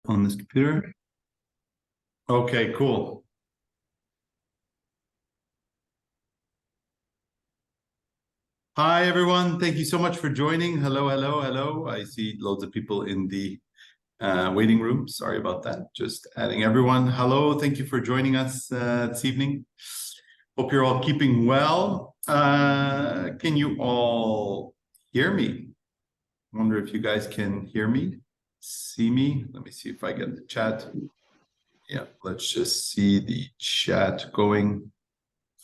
on this computer. Okay, cool. Hi, everyone. Thank you so much for joining. Hello, hello, hello. I see loads of people in the waiting room. Sorry about that. Just adding everyone. Hello. Thank you for joining us this evening. Hope you're all keeping well. Can you all hear me? I wonder if you guys can hear me, see me. Let me see if I get the chat. Yeah, let's just see the chat going.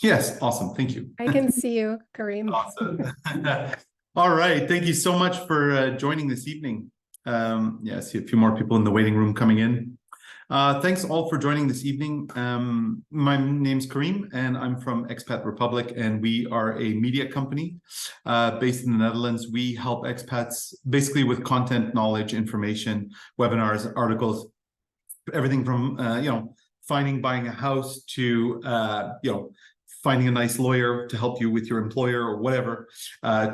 Yes, awesome. Thank you. I can see you, Kareem. Awesome. All right. Thank you so much for joining this evening. Yeah, I see a few more people in the waiting room coming in. Thanks all for joining this evening. My name's Kareem, and I'm from Expat Republic, and we are a media company based in the Netherlands. We help expats basically with content, knowledge, information, webinars, articles, everything from finding, buying a house to finding a nice lawyer to help you with your employer or whatever,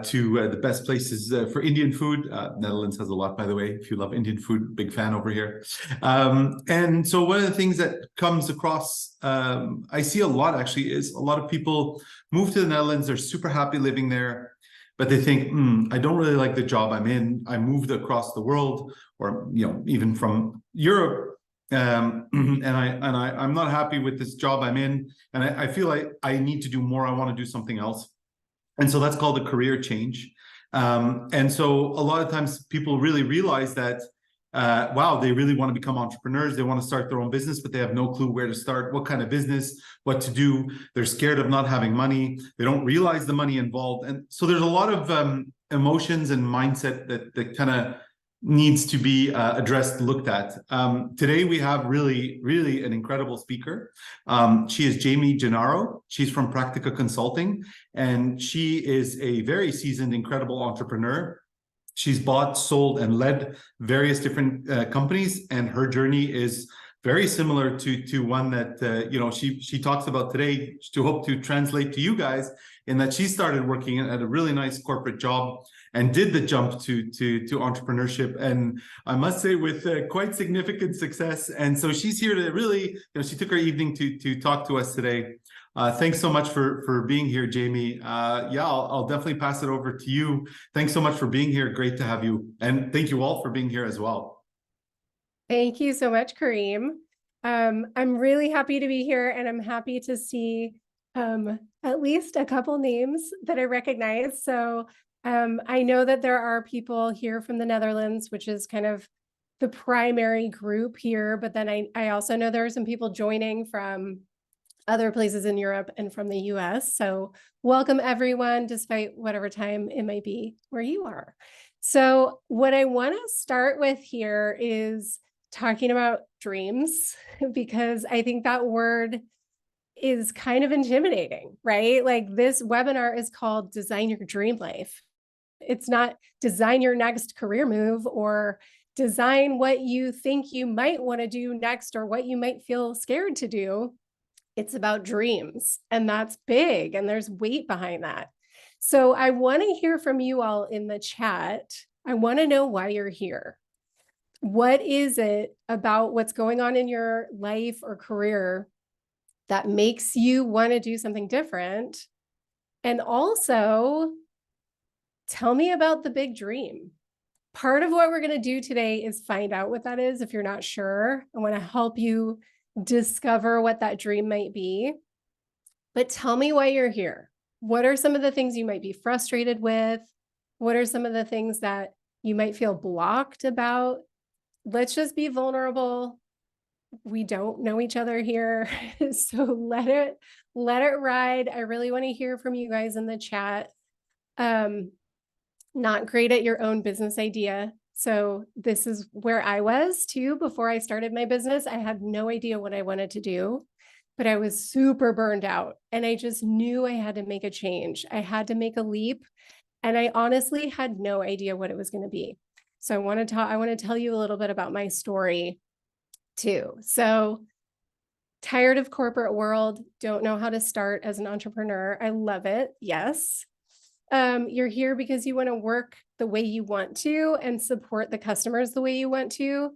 to the best places for Indian food. Netherlands has a lot, by the way. If you love Indian food, big fan over here. And so one of the things that comes across, I see a lot actually, is a lot of people move to the Netherlands. They're super happy living there, but they think, I don't really like the job I'm in. I moved across the world, or even from Europe. And I'm not happy with this job I'm in, and I feel like I need to do more. I want to do something else, and so that's called a career change. And so a lot of times people really realize that wow, they really want to become entrepreneurs. They want to start their own business, but they have no clue where to start, what kind of business, what to do. They're scared of not having money. They don't realize the money involved, and so there's a lot of emotions and mindset that kind of needs to be addressed, looked at. Today we have really an incredible speaker. She is Jamie Gennaro. She's from Practica Consulting, and she is a very seasoned, incredible entrepreneur. She's bought, sold, and led various different companies, and her journey is very similar to one that she talks about today, to hope to translate to you guys, in that she started working at a really nice corporate job and did the jump to entrepreneurship, and I must say with quite significant success. And so she's here to really, she took her evening to talk to us today. Thanks so much for being here, Jamie. Yeah, I'll definitely pass it over to you. Thanks so much for being here. Great to have you, and thank you all for being here as well. Thank you so much, Kareem. I'm really happy to be here, and I'm happy to see at least a couple names that I recognize. So I know that there are people here from the Netherlands, which is kind of the primary group here, but then I also know there are some people joining from other places in Europe and from the US. So welcome everyone, despite whatever time it might be where you are. So what I want to start with here is talking about dreams, because I think that word is kind of intimidating, right? Like, this webinar is called Design Your Dream Life. It's not design your next career move or design what you think you might want to do next or what you might feel scared to do. It's about dreams, and that's big, and there's weight behind that. So I want to hear from you all in the chat. I want to know why you're here. What is it about what's going on in your life or career that makes you want to do something different? And also, tell me about the big dream. Part of what we're going to do today is find out what that is. If you're not sure, I want to help you discover what that dream might be. But tell me why you're here. What are some of the things you might be frustrated with? What are some of the things that you might feel blocked about? Let's just be vulnerable. We don't know each other here. So let it ride. I really want to hear from you guys in the chat. Not great at your own business idea. So this is where I was too before I started my business. I had no idea what I wanted to do, but I was super burned out, and I just knew I had to make a change. I had to make a leap, and I honestly had no idea what it was going to be. So I want to tell you a little bit about my story too. So tired of corporate world, don't know how to start as an entrepreneur. I love it. Yes. You're here because you want to work the way you want to and support the customers the way you want to.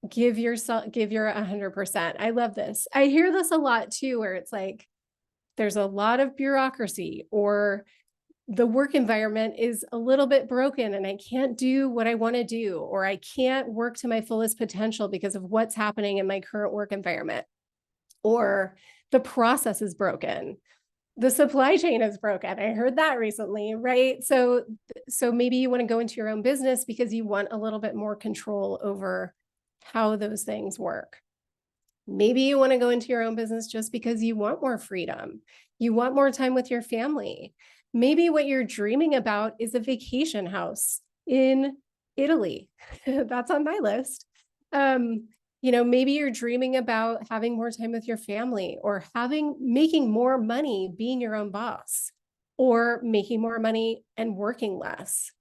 give your 100%. I love this. I hear this a lot too, where it's like, there's a lot of bureaucracy, or the work environment is a little bit broken and I can't do what I want to do, or I can't work to my fullest potential because of what's happening in my current work environment, or the process is broken. The supply chain is broken. I heard that recently, right? So maybe you want to go into your own business because you want a little bit more control over how those things work. Maybe you want to go into your own business just because you want more freedom. You want more time with your family. Maybe what you're dreaming about is a vacation house in Italy. That's on my list. Maybe you're dreaming about having more time with your family, or making more money being your own boss, or making more money and working less,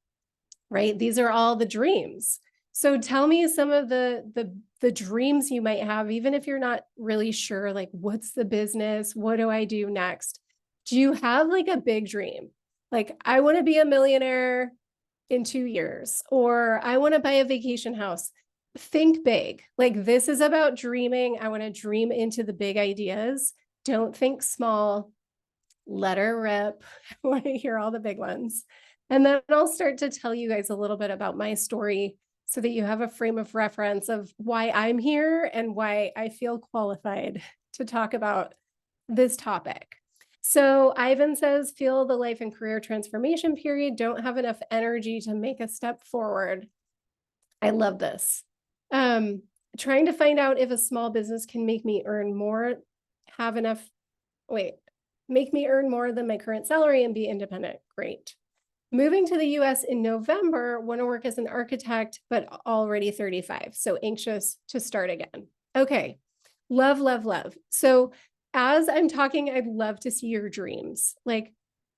right? These are all the dreams. So tell me some of the dreams you might have, even if you're not really sure, like, what's the business? What do I do next? Do you have like a big dream? Like, I want to be a millionaire in 2 years, or I want to buy a vacation house. Think big. Like, this is about dreaming. I want to dream into the big ideas. Don't think small. Let her rip. I want to hear all the big ones. And then I'll start to tell you guys a little bit about my story so that you have a frame of reference of why I'm here and why I feel qualified to talk about this topic. So Ivan says, feel the life and career transformation period, don't have enough energy to make a step forward. I love this. Trying to find out if a small business can make me earn more, make me earn more than my current salary and be independent. Great. Moving to the US in November, want to work as an architect, but already 35. So anxious to start again. Okay. Love, love, love. So as I'm talking, I'd love to see your dreams. Like,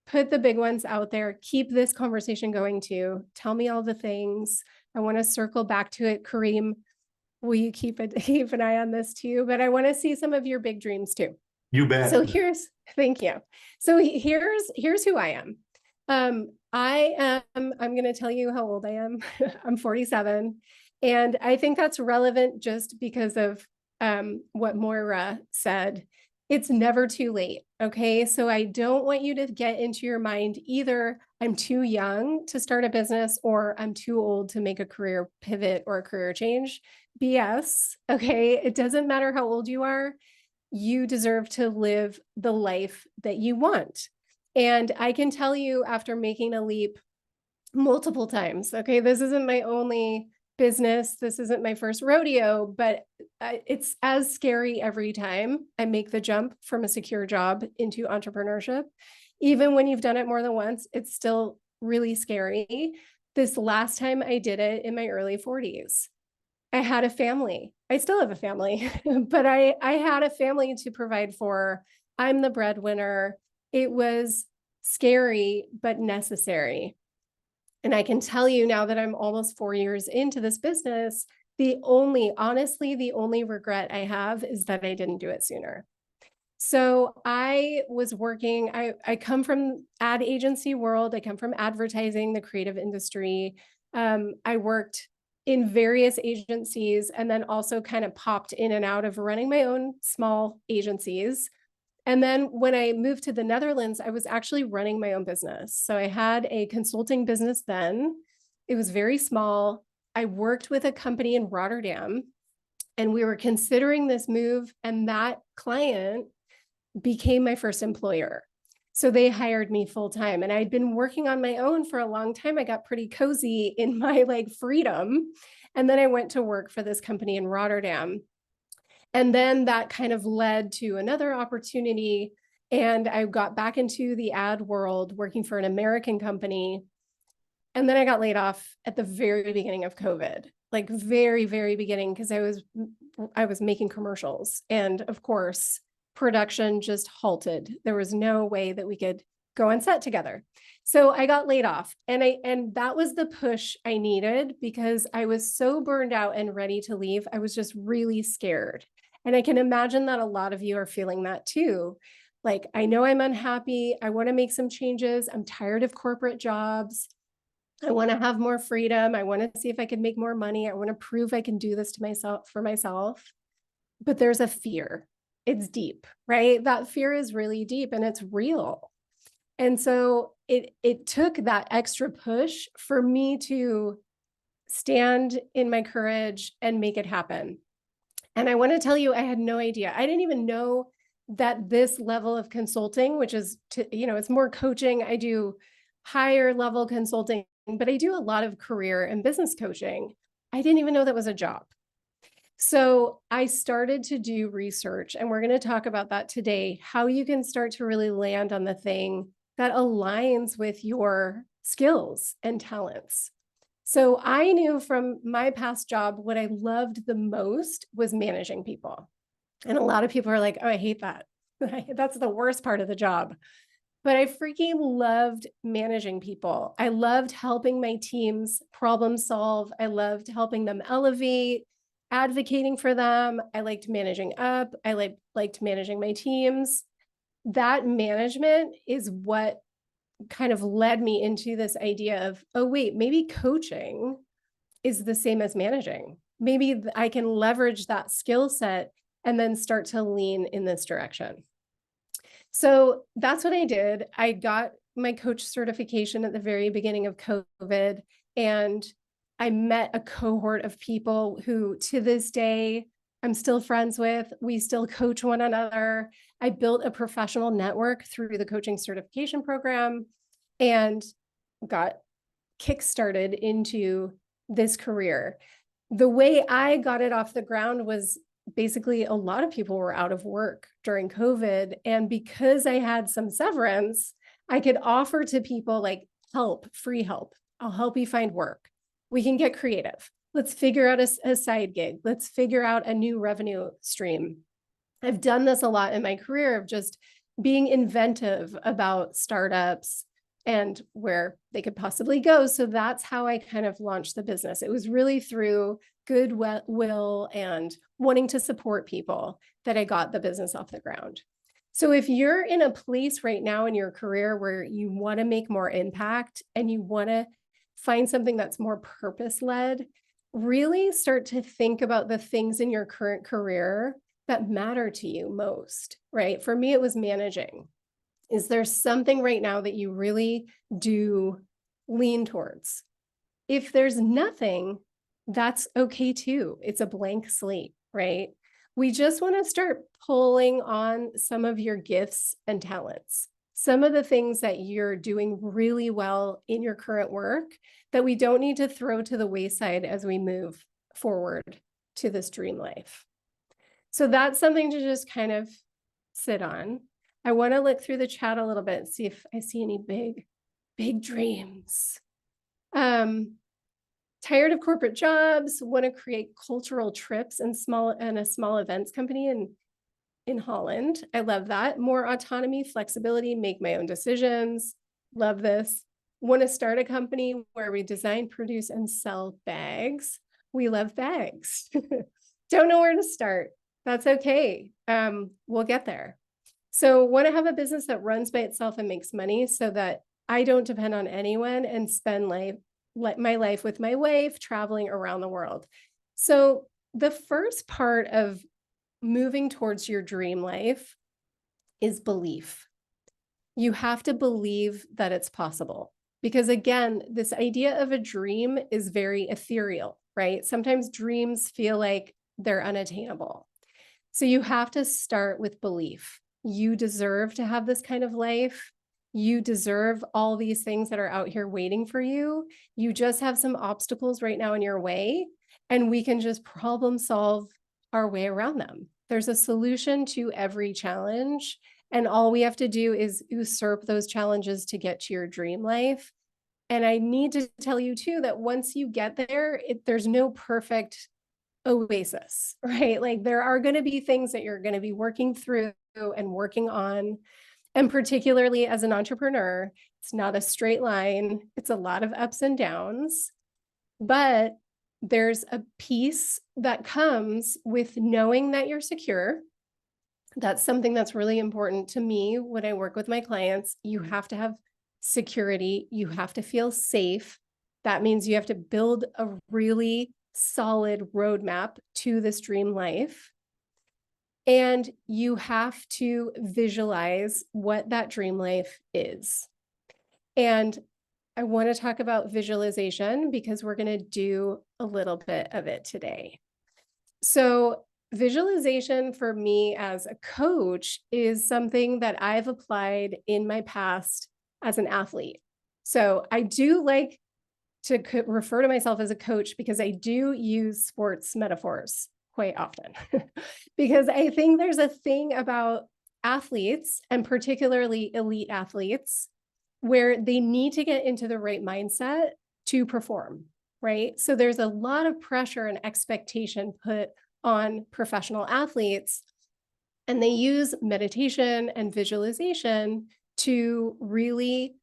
put the big ones out there. Keep this conversation going too. Tell me all the things. I want to circle back to it. Kareem, will you keep an eye on this too? But I want to see some of your big dreams too. You bet. So thank you. So here's who I am. I'm going to tell you how old I am. I'm 47. And I think that's relevant just because of what Moira said. It's never too late. Okay. So I don't want you to get into your mind either I'm too young to start a business or I'm too old to make a career pivot or a career change. BS. Okay. It doesn't matter how old you are. You deserve to live the life that you want. And I can tell you, after making a leap multiple times, okay, this isn't my only business, this isn't my first rodeo, but it's as scary every time I make the jump from a secure job into entrepreneurship. Even when you've done it more than once, it's still really scary. This last time I did it in my early 40s. I had a family. I still have a family, but I had a family to provide for. I'm the breadwinner. It was scary, but necessary. And I can tell you now that I'm almost 4 years into this business, honestly, the only regret I have is that I didn't do it sooner. So I was working, I come from ad agency world. I come from advertising, the creative industry. I worked in various agencies and then also kind of popped in and out of running my own small agencies. And then when I moved to the Netherlands, I was actually running my own business. So I had a consulting business then. It was very small. I worked with a company in Rotterdam and we were considering this move, and that client became my first employer. So they hired me full time, and I'd been working on my own for a long time. I got pretty cozy in my freedom. And then I went to work for this company in Rotterdam. And then that kind of led to another opportunity. And I got back into the ad world working for an American company. And then I got laid off at the very beginning of COVID, like very, very beginning, because I was making commercials. And of course, production just halted. There was no way that we could go on set together. So I got laid off, and that was the push I needed because I was so burned out and ready to leave. I was just really scared. And I can imagine that a lot of you are feeling that too. Like, I know I'm unhappy. I want to make some changes. I'm tired of corporate jobs. I want to have more freedom. I want to see if I can make more money. I want to prove I can do this to myself for myself. But there's a fear. It's deep, right? That fear is really deep and it's real. And so it took that extra push for me to stand in my courage and make it happen. And I want to tell you, I had no idea. I didn't even know that this level of consulting, which is, it's more coaching. I do higher level consulting, but I do a lot of career and business coaching. I didn't even know that was a job. So I started to do research, and we're going to talk about that today, how you can start to really land on the thing that aligns with your skills and talents. So I knew from my past job, what I loved the most was managing people. And a lot of people are like, oh, I hate that. That's the worst part of the job. But I freaking loved managing people. I loved helping my teams problem solve. I loved helping them elevate, advocating for them. I liked managing up. I liked managing my teams. That management is what kind of led me into this idea of, oh, wait, maybe coaching is the same as managing. Maybe I can leverage that skill set and then start to lean in this direction. So that's what I did. I got my coach certification at the very beginning of COVID, and I met a cohort of people who to this day I'm still friends with. We still coach one another. I built a professional network through the coaching certification program and got kickstarted into this career. The way I got it off the ground was basically a lot of people were out of work during COVID. And because I had some severance, I could offer to people like help, free help. I'll help you find work. We can get creative. Let's figure out a side gig. Let's figure out a new revenue stream. I've done this a lot in my career of just being inventive about startups and where they could possibly go. So that's how I kind of launched the business. It was really through goodwill and wanting to support people that I got the business off the ground. So if you're in a place right now in your career where you want to make more impact and you want to find something that's more purpose-led, really start to think about the things in your current career that matter to you most, right? For me, it was managing. Is there something right now that you really do lean towards? If there's nothing, that's okay too. It's a blank slate, right? We just want to start pulling on some of your gifts and talents, some of the things that you're doing really well in your current work that we don't need to throw to the wayside as we move forward to this dream life. So that's something to just kind of sit on. I want to look through the chat a little bit and see if I see any big dreams. Tired of corporate jobs, want to create cultural trips and a small events company in Holland. I love that. More autonomy, flexibility, make my own decisions. Love this. Want to start a company where we design, produce, and sell bags. We love bags. Don't know where to start. That's okay. We'll get there. So want to have a business that runs by itself and makes money so that I don't depend on anyone and spend my life with my wife traveling around the world. So the first part of moving towards your dream life is belief. You have to believe that it's possible. Because again, this idea of a dream is very ethereal, right? Sometimes dreams feel like they're unattainable. So you have to start with belief. You deserve to have this kind of life. You deserve all these things that are out here waiting for you. You just have some obstacles right now in your way, and we can just problem solve our way around them. There's a solution to every challenge, and all we have to do is usurp those challenges to get to your dream life. And I need to tell you too, that once you get there, there's no perfect oasis, right? Like there are going to be things that you're going to be working through and working on. And particularly as an entrepreneur, it's not a straight line. It's a lot of ups and downs, but there's a piece that comes with knowing that you're secure. That's something that's really important to me when I work with my clients. You have to have security. You have to feel safe. That means you have to build a really solid roadmap to this dream life. And you have to visualize what that dream life is. And I want to talk about visualization because we're going to do a little bit of it today. So visualization for me as a coach is something that I've applied in my past as an athlete. So I do like to refer to myself as a coach because I do use sports metaphors quite often. Because I think there's a thing about athletes, and particularly elite athletes, where they need to get into the right mindset to perform, right? So there's a lot of pressure and expectation put on professional athletes, and they use meditation and visualization to really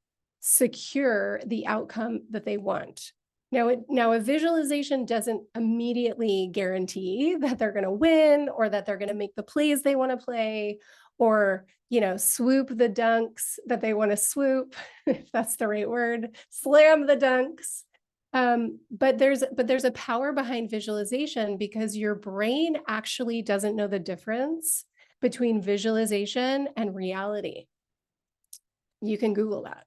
secure the outcome that they want. Now, a visualization doesn't immediately guarantee that they're going to win or that they're going to make the plays they want to play or, swoop the dunks that they want to swoop, if that's the right word, slam the dunks. But there's a power behind visualization because your brain actually doesn't know the difference between visualization and reality. You can Google that.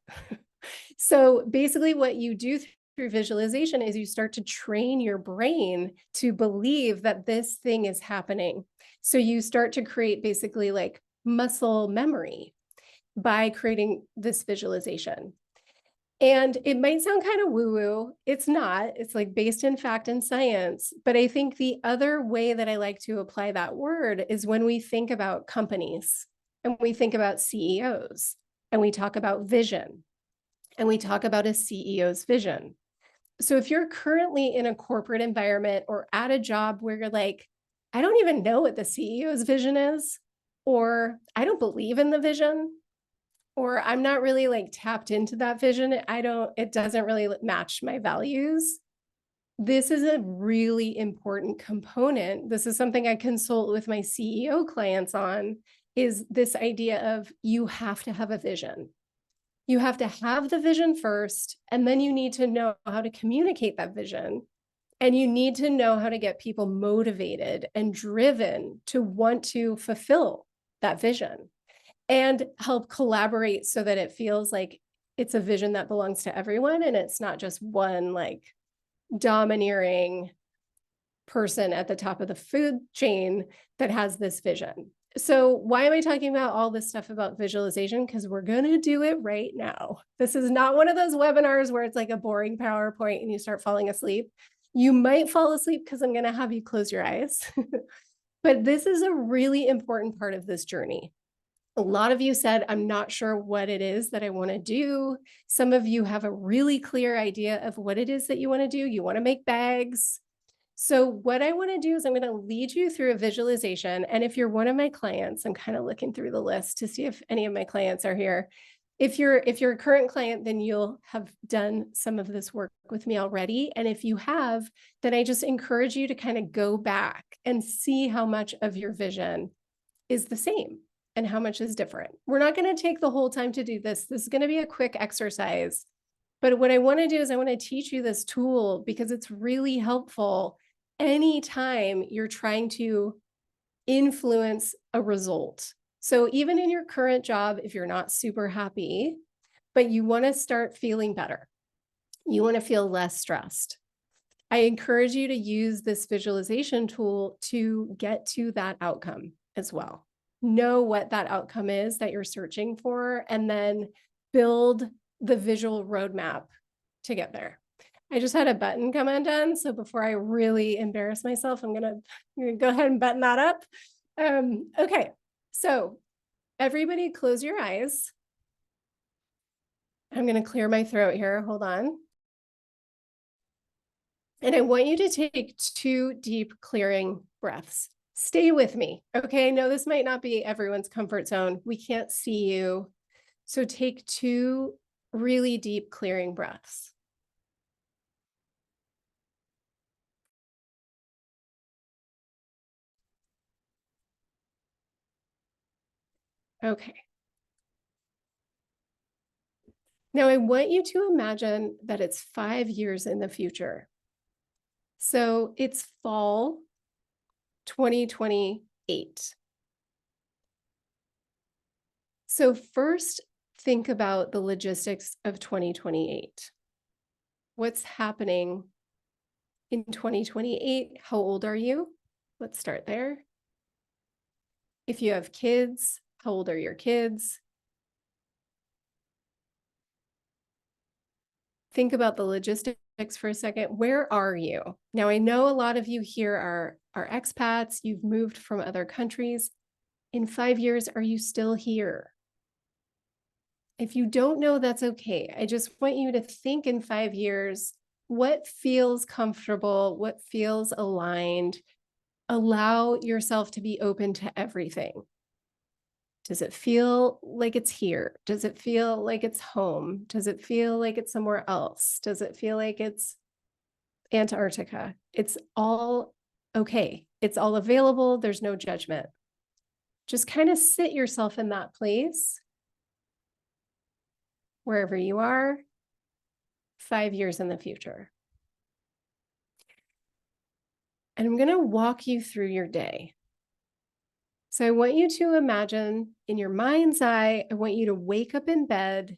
So basically what you do through visualization is you start to train your brain to believe that this thing is happening. So you start to create basically like muscle memory by creating this visualization. And it might sound kind of woo-woo. It's not. It's like based in fact and science. But I think the other way that I like to apply that word is when we think about companies and we think about CEOs and we talk about vision and we talk about a CEO's vision. So if you're currently in a corporate environment or at a job where you're like, I don't even know what the CEO's vision is, or I don't believe in the vision, or I'm not really like tapped into that vision. It doesn't really match my values. This is a really important component. This is something I consult with my CEO clients on, is this idea of you have to have a vision. You have to have the vision first, and then you need to know how to communicate that vision. And you need to know how to get people motivated and driven to want to fulfill that vision and help collaborate so that it feels like it's a vision that belongs to everyone and it's not just one like domineering person at the top of the food chain that has this vision. So why am I talking about all this stuff about visualization? Because we're going to do it right now. This is not one of those webinars where it's like a boring PowerPoint and you start falling asleep. You might fall asleep because I'm going to have you close your eyes. But this is a really important part of this journey. A lot of you said, I'm not sure what it is that I want to do. Some of you have a really clear idea of what it is that you want to do. You want to make bags. So what I want to do is I'm going to lead you through a visualization. And if you're one of my clients, I'm kind of looking through the list to see if any of my clients are here. If you're a current client, then you'll have done some of this work with me already. And if you have, then I just encourage you to kind of go back and see how much of your vision is the same and how much is different. We're not going to take the whole time to do this. This is going to be a quick exercise. But what I want to do is I want to teach you this tool because it's really helpful anytime you're trying to influence a result. So even in your current job, if you're not super happy, but you want to start feeling better, you want to feel less stressed, I encourage you to use this visualization tool to get to that outcome as well. Know what that outcome is that you're searching for, and then build the visual roadmap to get there. I just had a button come undone. So before I really embarrass myself, I'm gonna go ahead and button that up. Okay, so everybody close your eyes. I'm gonna clear my throat here, hold on. And I want you to take 2 deep clearing breaths. Stay with me, okay? I know this might not be everyone's comfort zone. We can't see you. So take 2 really deep clearing breaths. Okay. Now, I want you to imagine that it's 5 years in the future. So it's fall 2028. So first, think about the logistics of 2028. What's happening in 2028? How old are you? Let's start there. If you have kids, how old are your kids? Think about the logistics for a second. Where are you? Now, I know a lot of you here are expats. You've moved from other countries. In 5 years, are you still here? If you don't know, that's okay. I just want you to think in 5 years, what feels comfortable, what feels aligned. Allow yourself to be open to everything. Does it feel like it's here? Does it feel like it's home? Does it feel like it's somewhere else? Does it feel like it's Antarctica? It's all okay. It's all available. There's no judgment. Just kind of sit yourself in that place, wherever you are, 5 years in the future. And I'm going to walk you through your day. So I want you to imagine in your mind's eye, I want you to wake up in bed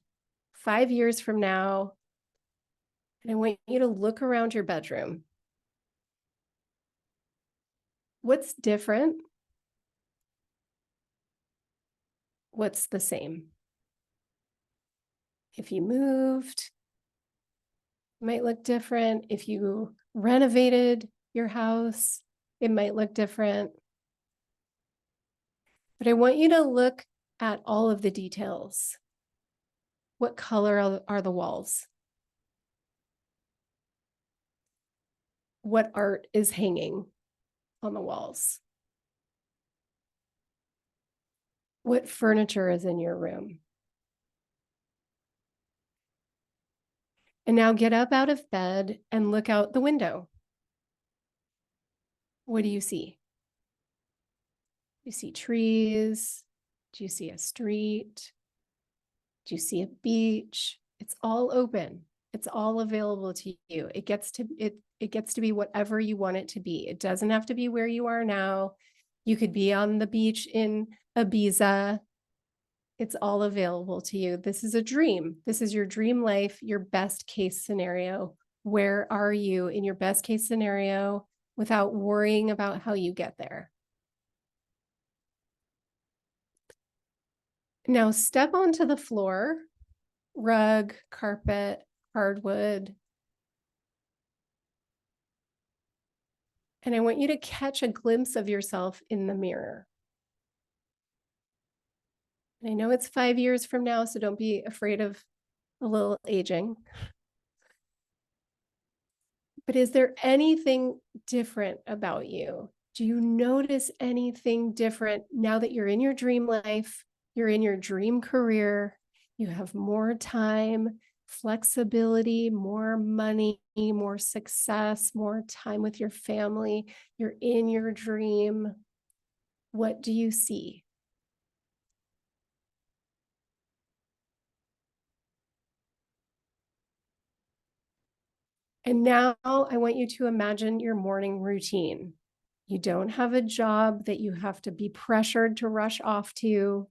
5 years from now, and I want you to look around your bedroom. What's different? What's the same? If you moved, it might look different. If you renovated your house, it might look different. But I want you to look at all of the details. What color are the walls? What art is hanging on the walls? What furniture is in your room? And now get up out of bed and look out the window. What do you see? Do you see trees? Do you see a street? Do you see a beach? It's all open. It's all available to you. It gets to be whatever you want it to be. It doesn't have to be where you are now. You could be on the beach in Ibiza. It's all available to you. This is a dream. This is your dream life, your best case scenario. Where are you in your best case scenario without worrying about how you get there? Now step onto the floor, rug, carpet, hardwood. And I want you to catch a glimpse of yourself in the mirror. And I know it's 5 years from now, so don't be afraid of a little aging. But is there anything different about you? Do you notice anything different now that you're in your dream life, you're in your dream career, you have more time, flexibility, more money, more success, more time with your family, you're in your dream? What do you see? And now I want you to imagine your morning routine. You don't have a job that you have to be pressured to rush off to.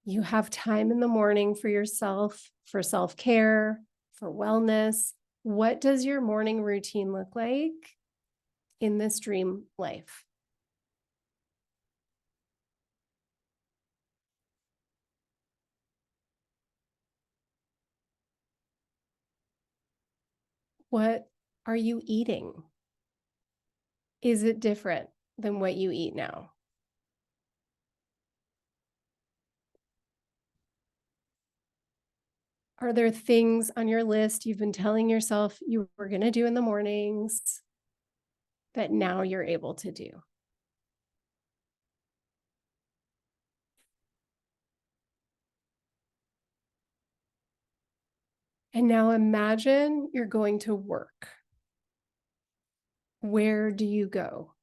You have time in the morning for yourself, for self-care, for wellness. What does your morning routine look like in this dream life? What are you eating? Is it different than what you eat now? Are there things on your list you've been telling yourself you were going to do in the mornings that now you're able to do? And now imagine you're going to work. Where do you go?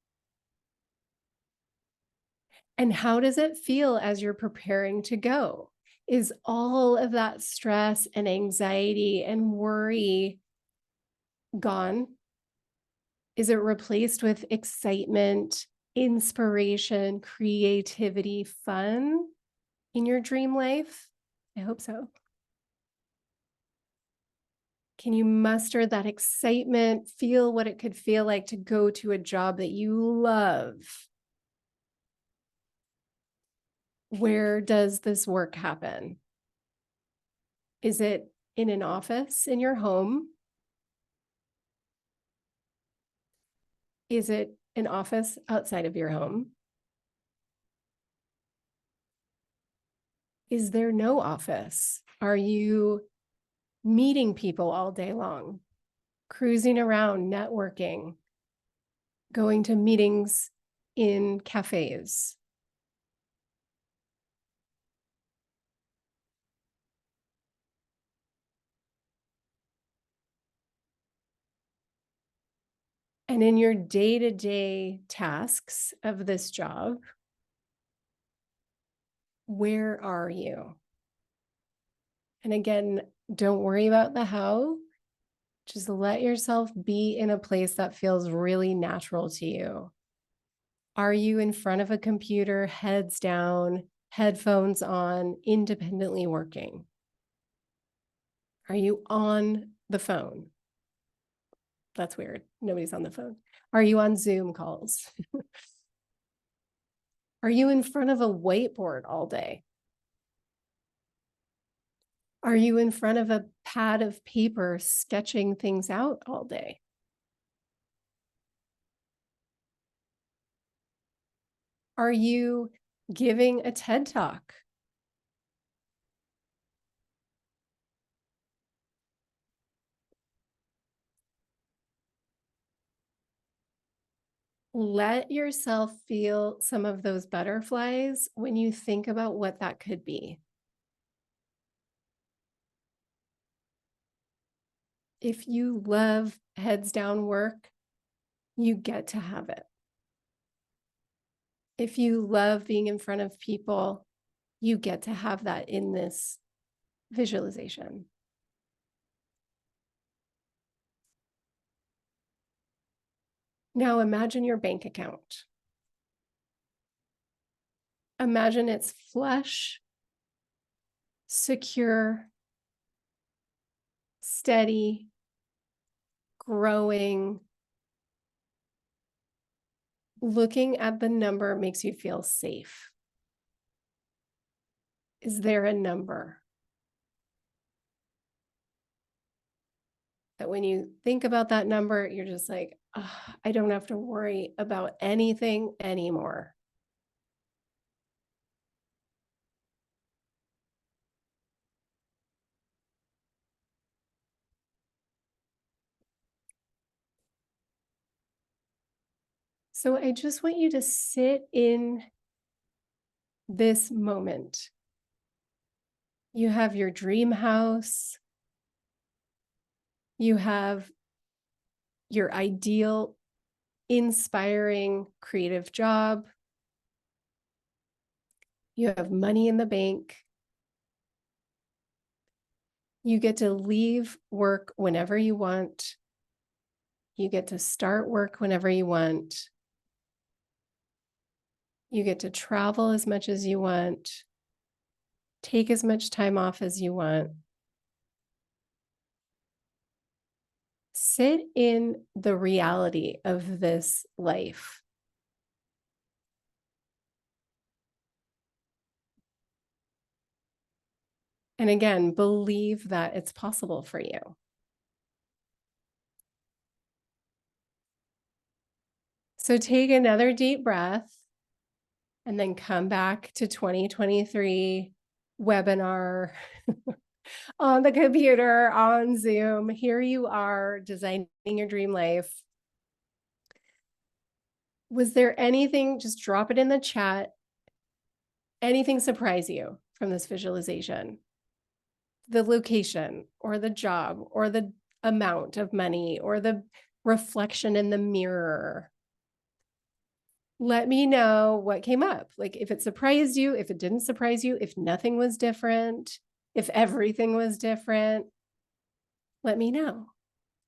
And how does it feel as you're preparing to go? Is all of that stress and anxiety and worry gone? Is it replaced with excitement, inspiration, creativity, fun in your dream life? I hope so. Can you muster that excitement, feel what it could feel like to go to a job that you love? Where does this work happen? Is it in an office in your home? Is it an office outside of your home? Is there no office? Are you meeting people all day long, cruising around, networking, going to meetings in cafes? And in your day-to-day tasks of this job, where are you? And again, don't worry about the how. Just let yourself be in a place that feels really natural to you. Are you in front of a computer, heads down, headphones on, independently working? Are you on the phone? That's weird. Nobody's on the phone. Are you on Zoom calls? Are you in front of a whiteboard all day? Are you in front of a pad of paper sketching things out all day? Are you giving a TED Talk? Let yourself feel some of those butterflies when you think about what that could be. If you love heads down work, you get to have it. If you love being in front of people, you get to have that in this visualization. Now imagine your bank account. Imagine it's flush, secure, steady, growing. Looking at the number makes you feel safe. Is there a number that when you think about that number, you're just like, oh, I don't have to worry about anything anymore? So I just want you to sit in this moment. You have your dream house. You have your ideal, inspiring, creative job. You have money in the bank. You get to leave work whenever you want. You get to start work whenever you want. You get to travel as much as you want. Take as much time off as you want. Sit in the reality of this life. And again, believe that it's possible for you. So take another deep breath and then come back to 2023 webinar on the computer, on Zoom. Here you are designing your dream life. Was there anything, just drop it in the chat, anything surprise you from this visualization? The location or the job or the amount of money or the reflection in the mirror? let me know what came up. Like if it surprised you, if it didn't surprise you, if nothing was different, if everything was different, let me know.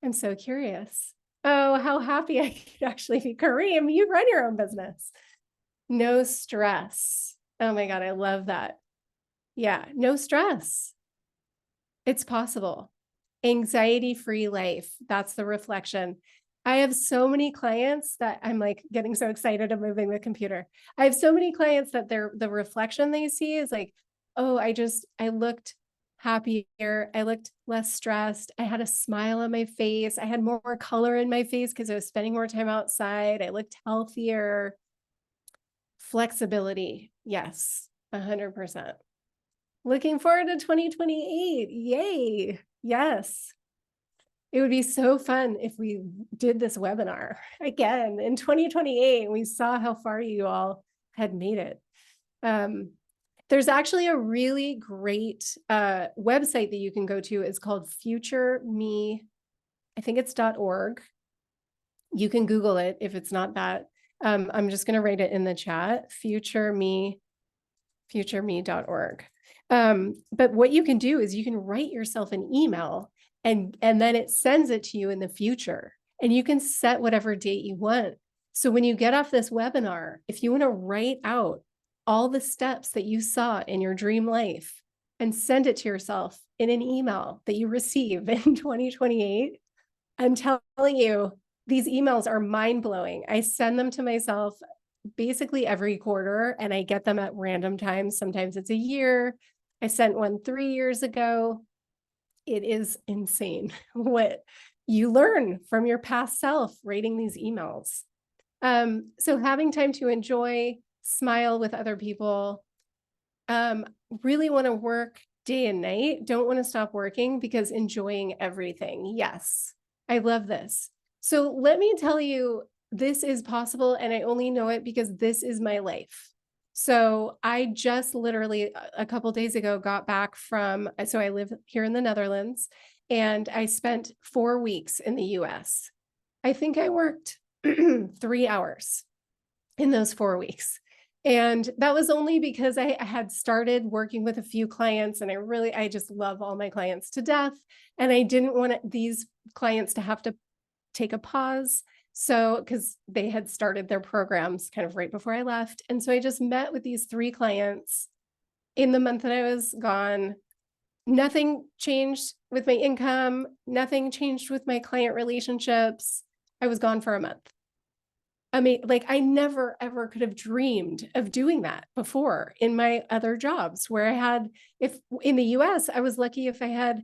I'm so curious. Oh, how happy I could actually be. Kareem, you run your own business. No stress. Oh my God, I love that. Yeah, no stress. It's possible. Anxiety-free life. That's the reflection. I have so many clients that I'm like getting so excited of moving the computer. I have so many clients that the reflection they see is like, oh, I looked happier. I looked less stressed. I had a smile on my face. I had more color in my face because I was spending more time outside. I looked healthier. Flexibility. Yes, 100%. Looking forward to 2028. Yay. Yes. It would be so fun if we did this webinar again in 2028. We saw how far you all had made it. There's actually a really great website that you can go to. It's called Future Me. I think it's .org. You can Google it if it's not that. I'm just going to write it in the chat, futureme.org. But what you can do is you can write yourself an email and then it sends it to you in the future. And you can set whatever date you want. So when you get off this webinar, if you want to write out all the steps that you saw in your dream life and send it to yourself in an email that you receive in 2028, I'm telling you, these emails are mind-blowing. I send them to myself basically every quarter and I get them at random times. Sometimes it's a year. I sent one 3 years ago. It is insane what you learn from your past self writing these emails. So having time to enjoy, smile with other people, really want to work day and night, don't want to stop working because enjoying everything. Yes, I love this. So let me tell you, this is possible and I only know it because this is my life. So I just literally a couple days ago got back from, so I live here in the Netherlands and I spent 4 weeks in the US. I think I worked 3 hours in those 4 weeks. And that was only because I had started working with a few clients and I just love all my clients to death. And I didn't want these clients to have to take a pause. So, because they had started their programs kind of right before I left. And so I just met with these 3 clients in the month that I was gone. Nothing changed with my income. Nothing changed with my client relationships. I was gone for a month. I mean, like I never ever could have dreamed of doing that before in my other jobs where I had, if in the US, I was lucky if I had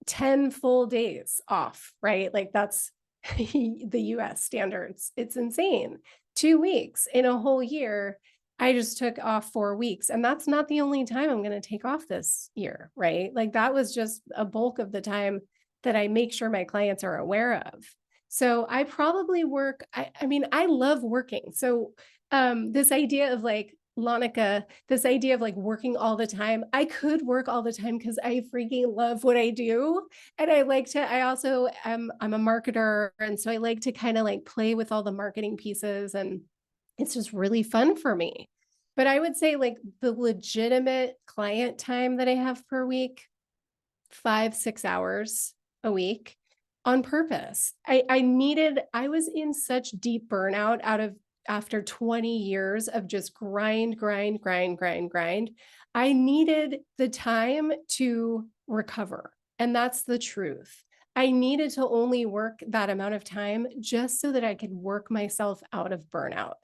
10 full days off, right? Like that's the US standards. It's insane. 2 weeks in a whole year. I just took off 4 weeks. And that's not the only time I'm going to take off this year, right? Like that was just a bulk of the time that I make sure my clients are aware of. So I probably work, I mean, I love working. So this idea of like, Lanika, this idea of like working all the time, I could work all the time because I freaking love what I do. And I also I'm a marketer. And so I like to kind of like play with all the marketing pieces and it's just really fun for me. But I would say like the legitimate client time that I have per week, 5-6 hours a week on purpose. I was in such deep burnout after 20 years of just grind. I needed the time to recover. And that's the truth. I needed to only work that amount of time just so that I could work myself out of burnout.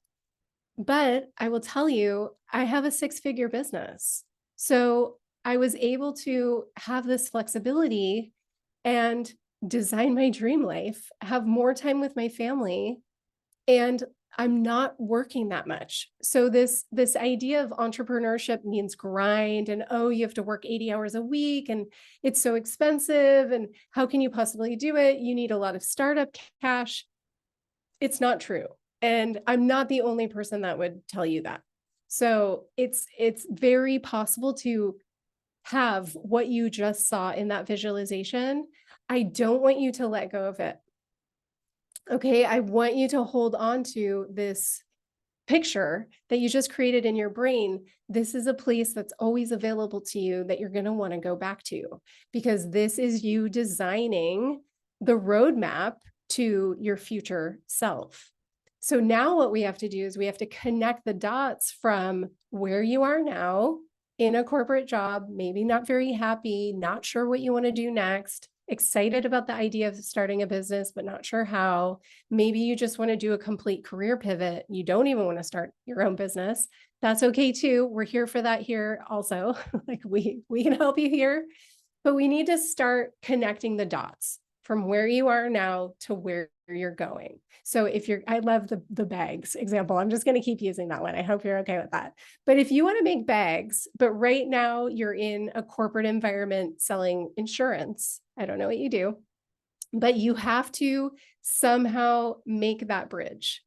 But I will tell you, I have a 6-figure business. So I was able to have this flexibility and design my dream life, have more time with my family, and I'm not working that much. So this idea of entrepreneurship means grind and, oh, you have to work 80 hours a week and it's so expensive and how can you possibly do it? You need a lot of startup cash. It's not true. And I'm not the only person that would tell you that. So it's very possible to have what you just saw in that visualization. I don't want you to let go of it. Okay, I want you to hold on to this picture that you just created in your brain, this is a place that's always available to you that you're going to want to go back to, because this is you designing the roadmap to your future self. So now what we have to do is we have to connect the dots from where you are now in a corporate job, maybe not very happy, not sure what you want to do next, excited about the idea of starting a business, but not sure how. Maybe you just want to do a complete career pivot. You don't even want to start your own business. That's okay too. We're here for that here also. Like we can help you here, but we need to start connecting the dots from where you are now to where you're going. So if you're, I love the bags example. I'm just going to keep using that one. I hope you're okay with that. But if you want to make bags, but right now you're in a corporate environment selling insurance, I don't know what you do, but you have to somehow make that bridge.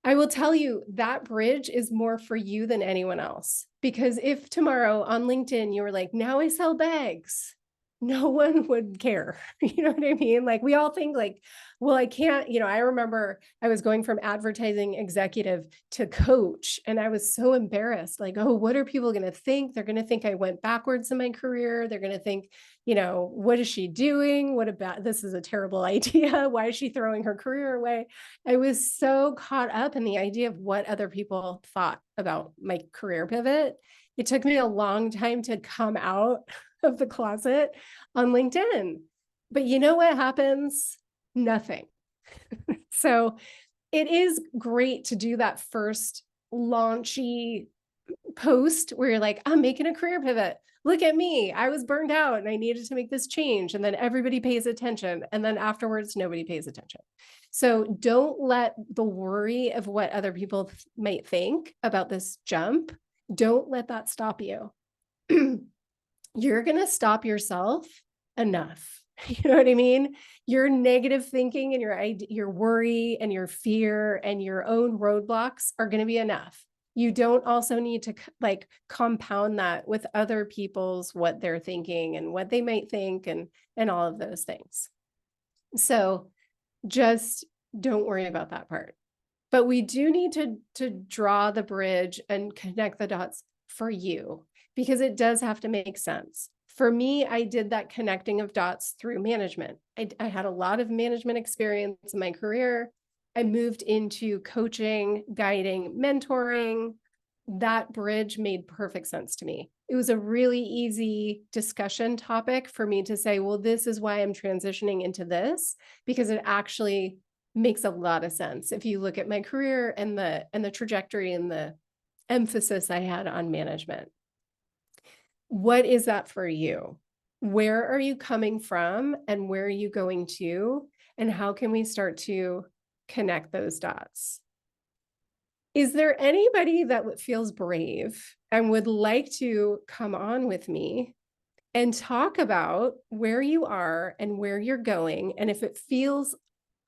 I will tell you that bridge is more for you than anyone else, because if tomorrow on LinkedIn, you were like, now I sell bags, no one would care. You know what I mean? Like we all think like, well, I can't, I remember I was going from advertising executive to coach, and I was so embarrassed. Like, oh, what are people going to think? They're going to think I went backwards in my career. They're going to think, what is she doing? What about, this is a terrible idea. Why is she throwing her career away? I was so caught up in the idea of what other people thought about my career pivot. It took me a long time to come out of the closet on LinkedIn. But you know what happens? Nothing. So it is great to do that first launchy post where you're like, I'm making a career pivot. Look at me. I was burned out and I needed to make this change. And then everybody pays attention. And then afterwards, nobody pays attention. So don't let the worry of what other people might think about this jump, don't let that stop you. You're going to stop yourself enough. You know what I mean? Your negative thinking and your worry and your fear and your own roadblocks are going to be enough. You don't also need to like compound that with other people's, what they're thinking and what they might think and all of those things. So just don't worry about that part. But we do need to draw the bridge and connect the dots for you, because it does have to make sense. For me, I did that connecting of dots through management. I had a lot of management experience in my career. I moved into coaching, guiding, mentoring. That bridge made perfect sense to me. It was a really easy discussion topic for me to say, well, this is why I'm transitioning into this, because it actually makes a lot of sense if you look at my career and the trajectory and the emphasis I had on management. What is that for you? Where are you coming from and where are you going to? And how can we start to connect those dots? Is there anybody that feels brave and would like to come on with me and talk about where you are and where you're going? And if it feels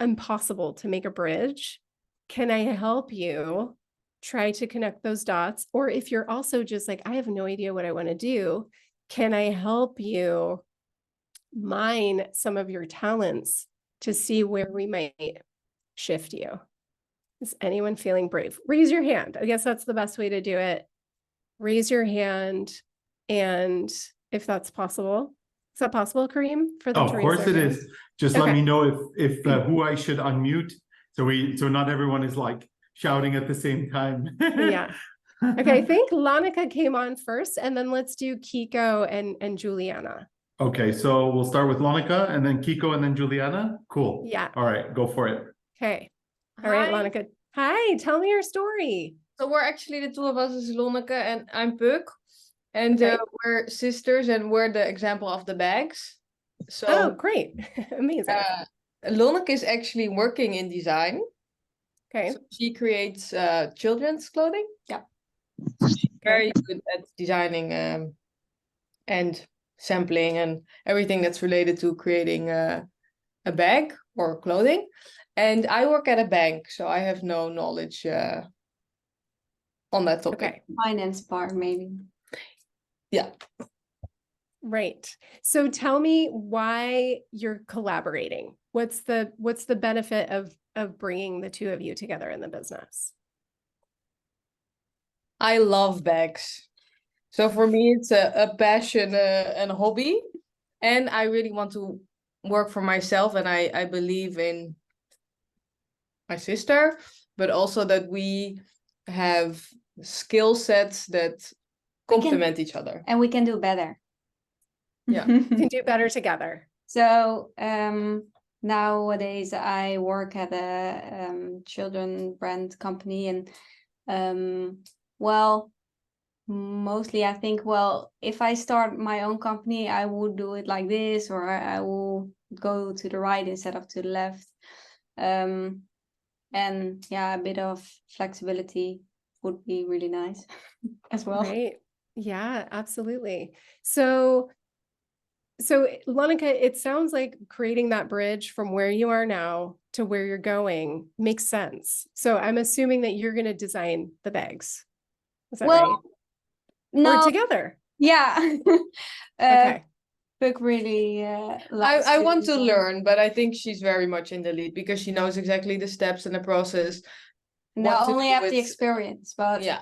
impossible to make a bridge, can I help you try to connect those dots? Or if you're also just like, I have no idea what I want to do, can I help you mine some of your talents to see where we might shift you? Is anyone feeling brave? Raise your hand. I guess that's the best way to do it. Raise your hand. And if that's possible, is that possible, Kareem? For them Oh, to of raise course their it hand? is. Just let me know if who I should unmute, so not everyone is like shouting at the same time. Yeah. Okay, I think Lanika came on first, and then let's do Kiko and Juliana. Okay, so we'll start with Lonica and then Kiko and then Juliana. Cool. Yeah. All right, go for it. Okay. All right, Lanika. Hi, tell me your story. So we're actually, the two of us is Lonneke and I'm Puk. And Okay. we're sisters and we're the example of the bags. So Oh, great. Amazing. Lonneke is actually working in design. Okay. So she creates children's clothing. Yeah. She's very good at designing and sampling and everything that's related to creating a bag or clothing. And I work at a bank, so I have no knowledge on that topic. Okay. Finance part, maybe. Yeah. Right. So tell me why you're collaborating. What's the benefit of bringing the two of you together in the business? I love bags. So for me, it's a passion and a hobby. And I really want to work for myself. And I believe in my sister, but also that we have skill sets that complement each other. And we can do better. Yeah. Can do better together. So nowadays I work at a children brand company, and well, mostly I think, well, if I start my own company, I would do it like this, or I will go to the right instead of to the left. And yeah, a bit of flexibility would be really nice as well. Right. Yeah, absolutely. So Lonica, it sounds like creating that bridge from where you are now to where you're going makes sense. So I'm assuming that you're going to design the bags. Is that right? No, Or together? yeah. Okay. Book really likes I want to design. learn, but I think she's very much in the lead because she knows exactly the steps and the process. No, what to only do have the with- experience, but Yeah.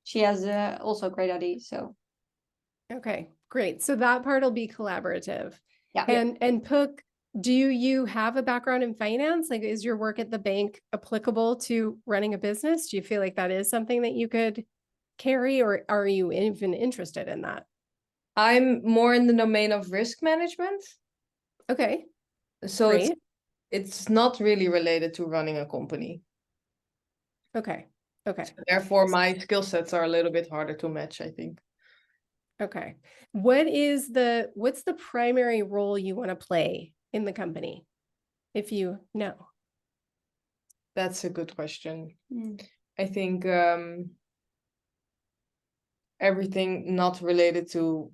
she has also great ideas. So Okay, great. So that part will be collaborative. yeah. And Pook, do you have a background in finance? Like, is your work at the bank applicable to running a business? Do you feel like that is something that you could carry, or are you even interested in that? I'm more in the domain of risk management. Okay, So great. it's not really related to running a company. Okay, okay, Therefore, my skill sets are a little bit harder to match, I think. okay. What's the primary role you want to play in the company, if you know? That's a good question. Mm. I think everything not related to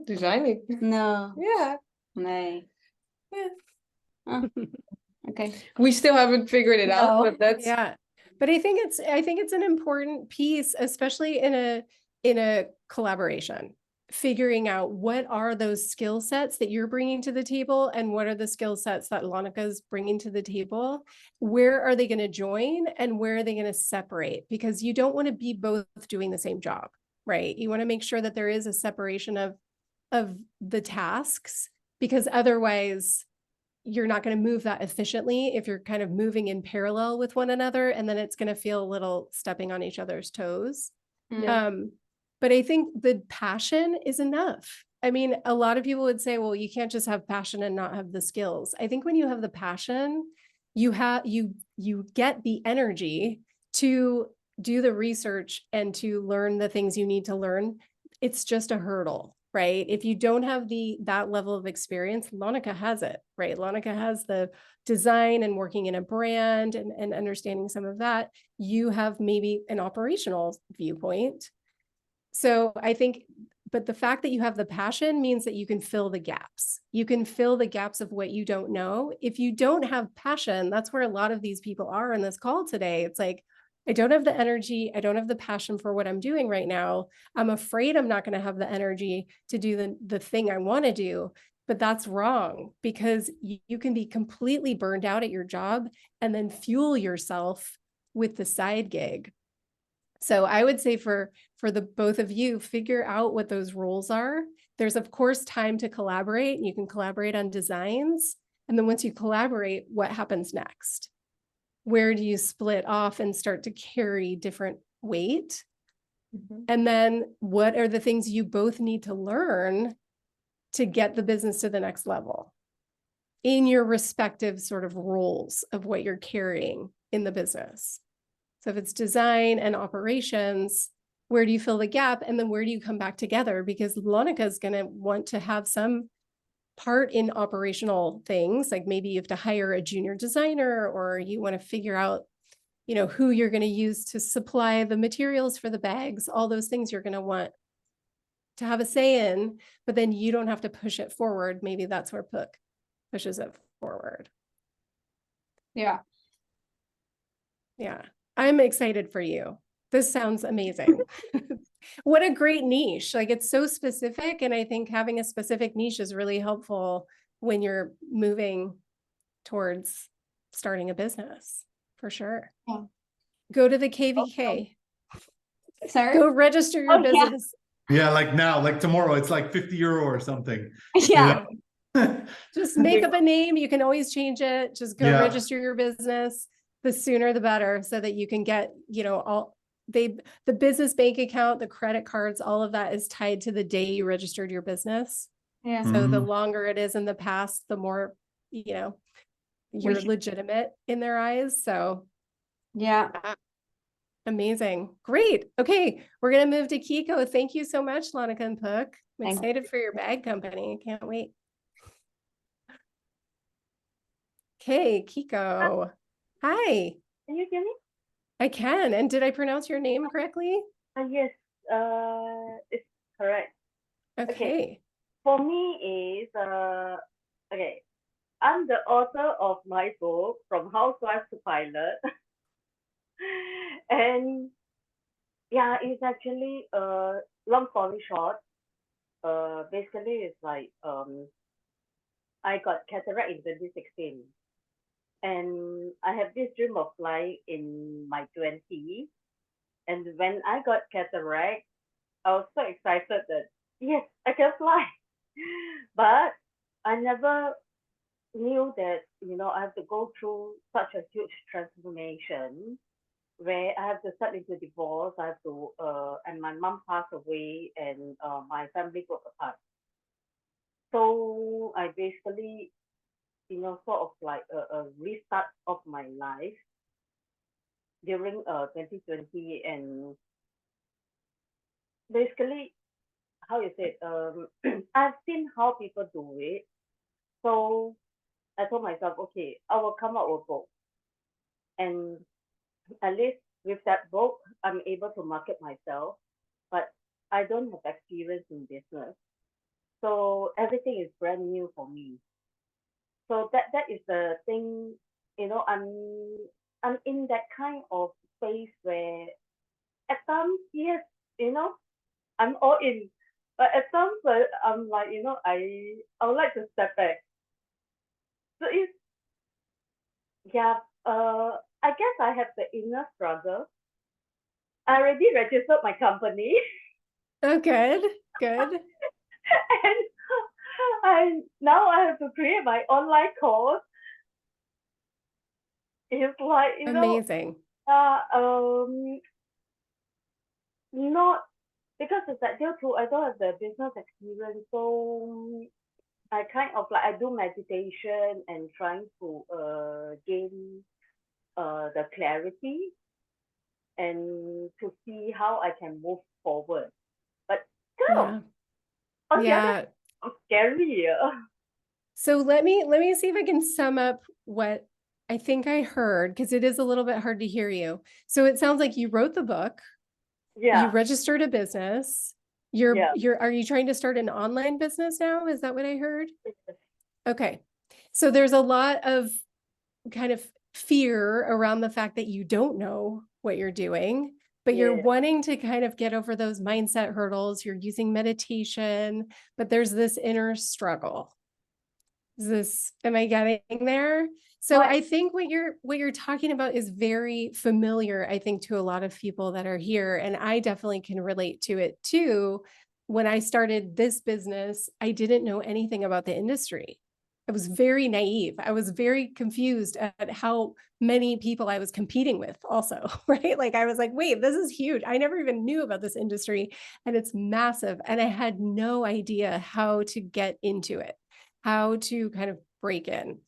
designing. No, Yeah. nee. Yeah. Oh, okay. We still haven't figured it out, No. but that's Yeah, but I think it's an important piece, especially in a collaboration, figuring out what are those skill sets that you're bringing to the table and what are the skill sets that Lonica's bringing to the table. Where are they going to join and where are they going to separate? Because you don't want to be both doing the same job, right? You want to make sure that there is a separation of the tasks, because otherwise you're not going to move that efficiently if you're kind of moving in parallel with one another, and then it's going to feel a little stepping on each other's toes. Yeah. But I think the passion is enough. I mean, a lot of people would say, well, you can't just have passion and not have the skills. I think when you have the passion, you get the energy to do the research and to learn the things you need to learn. It's just a hurdle, right? If you don't have that level of experience, Lonica has it, right? Lonica has the design and working in a brand and understanding some of that. You have maybe an operational viewpoint. So I think, but the fact that you have the passion means that you can fill the gaps. You can fill the gaps of what you don't know. If you don't have passion, that's where a lot of these people are in this call today. It's like, I don't have the energy. I don't have the passion for what I'm doing right now. I'm afraid I'm not going to have the energy to do the thing I want to do. But that's wrong, because you can be completely burned out at your job and then fuel yourself with the side gig. So I would say for the both of you, figure out what those roles are. There's of course time to collaborate. You can collaborate on designs. And then once you collaborate, what happens next? Where do you split off and start to carry different weight? Mhm. And then what are the things you both need to learn to get the business to the next level in your respective sort of roles of what you're carrying in the business? So if it's design and operations, where do you fill the gap? And then where do you come back together? Because Lonica is going to want to have some part in operational things, like maybe you have to hire a junior designer, or you want to figure out, who you're going to use to supply the materials for the bags. All those things you're going to want to have a say in, but then you don't have to push it forward. Maybe that's where Pook pushes it forward. Yeah. Yeah. I'm excited for you. This sounds amazing. What a great niche. Like, it's so specific. And I think having a specific niche is really helpful when you're moving towards starting a business, for sure. Yeah. Go to the KVK. Sorry. Go register your Oh, yeah. business. Yeah, like now, like tomorrow, it's like 50 euro or something. Yeah. Just make up a name. You can always change it. Just go Yeah. register your business. The sooner the better, so that you can get, the business bank account, the credit cards, all of that is tied to the day you registered your business. Yeah. So the Mhm. longer it is in the past, the more, you're should- legitimate in their eyes. So Yeah. amazing. Great. Okay. We're going to move to Kiko. Thank you so much, Lanika and Puck. I'm Thank excited for your bag company. Can't wait. Okay, Kiko. Hi. Can you hear me? I can. And did I pronounce your name correctly? Yes, it's correct. Okay. For me is okay. I'm the author of my book From Housewife to Pilot, and yeah, it's actually long story short. Basically, it's like I got cataract in 2016, and I have this dream of flying in my 20s. And when I got cataract, I was so excited that yes, I can fly. But I never knew that, I have to go through such a huge transformation where I have to start into divorce. I have to, and my mom passed away, and my family broke apart. So I basically, sort of like a restart of my life during 2020, and basically how you say it, I've seen how people do it. So I told myself, okay, I will come out with a book. And at least with that book, I'm able to market myself. But I don't have experience in business. So everything is brand new for me. So that is the thing, I'm in that kind of space where at times, yes, I'm all in. But at times, I'm like, I would like to step back. So it's, yeah, I guess I have the inner struggle. I already registered my company, Oh, good. Good. and now I have to create my online course. It's like, Amazing. not because it's like due to I don't have the business experience, so I kind of like I do meditation and trying to gain the clarity and to see how I can move forward. But Yeah. on the other Yeah. hand, it's scary. So let me see if I can sum up what I think I heard, because it is a little bit hard to hear you. So it sounds like you wrote the book, you Yeah, registered a business. yeah. Are you trying to start an online business now? Is that what I heard? Okay. So there's a lot of kind of fear around the fact that you don't know what you're doing, but you're Yeah. wanting to kind of get over those mindset hurdles. You're using meditation, but there's this inner struggle. Am I getting there? So Right. I think what you're talking about is very familiar, I think, to a lot of people that are here. And I definitely can relate to it too. When I started this business, I didn't know anything about the industry. I was very naive. I was very confused at how many people I was competing with also, right? Like I was like, wait, this is huge. I never even knew about this industry and it's massive. And I had no idea how to get into it, how to kind of break in.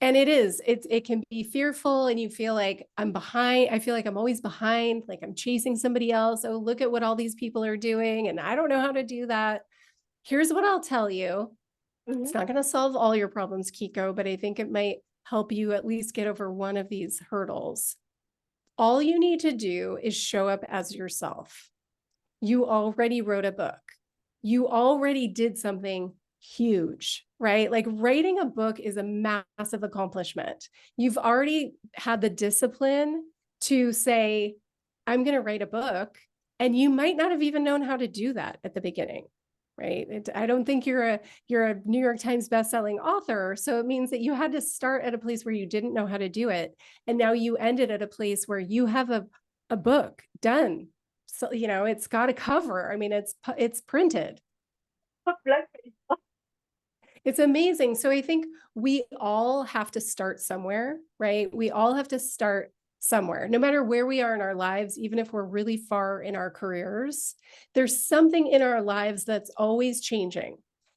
And it can be fearful and you feel like I'm behind. I feel like I'm always behind, like I'm chasing somebody else. Oh, look at what all these people are doing. And I don't know how to do that. Here's what I'll tell you. Mhm. It's not going to solve all your problems, Kiko, but I think it might help you at least get over one of these hurdles. All you need to do is show up as yourself. You already wrote a book. You already did something huge, right? Like writing a book is a massive accomplishment. You've already had the discipline to say, I'm going to write a book. And you might not have even known how to do that at the beginning. right? I don't think you're a New York Times bestselling author. So it means that you had to start at a place where you didn't know how to do it. And now you ended at a place where you have a book done. So, you know, it's got a cover. I mean, it's printed. It's amazing. So I think we all have to start somewhere, right? We all have to start somewhere, no matter where we are in our lives, even if we're really far in our careers, there's something in our lives that's always changing.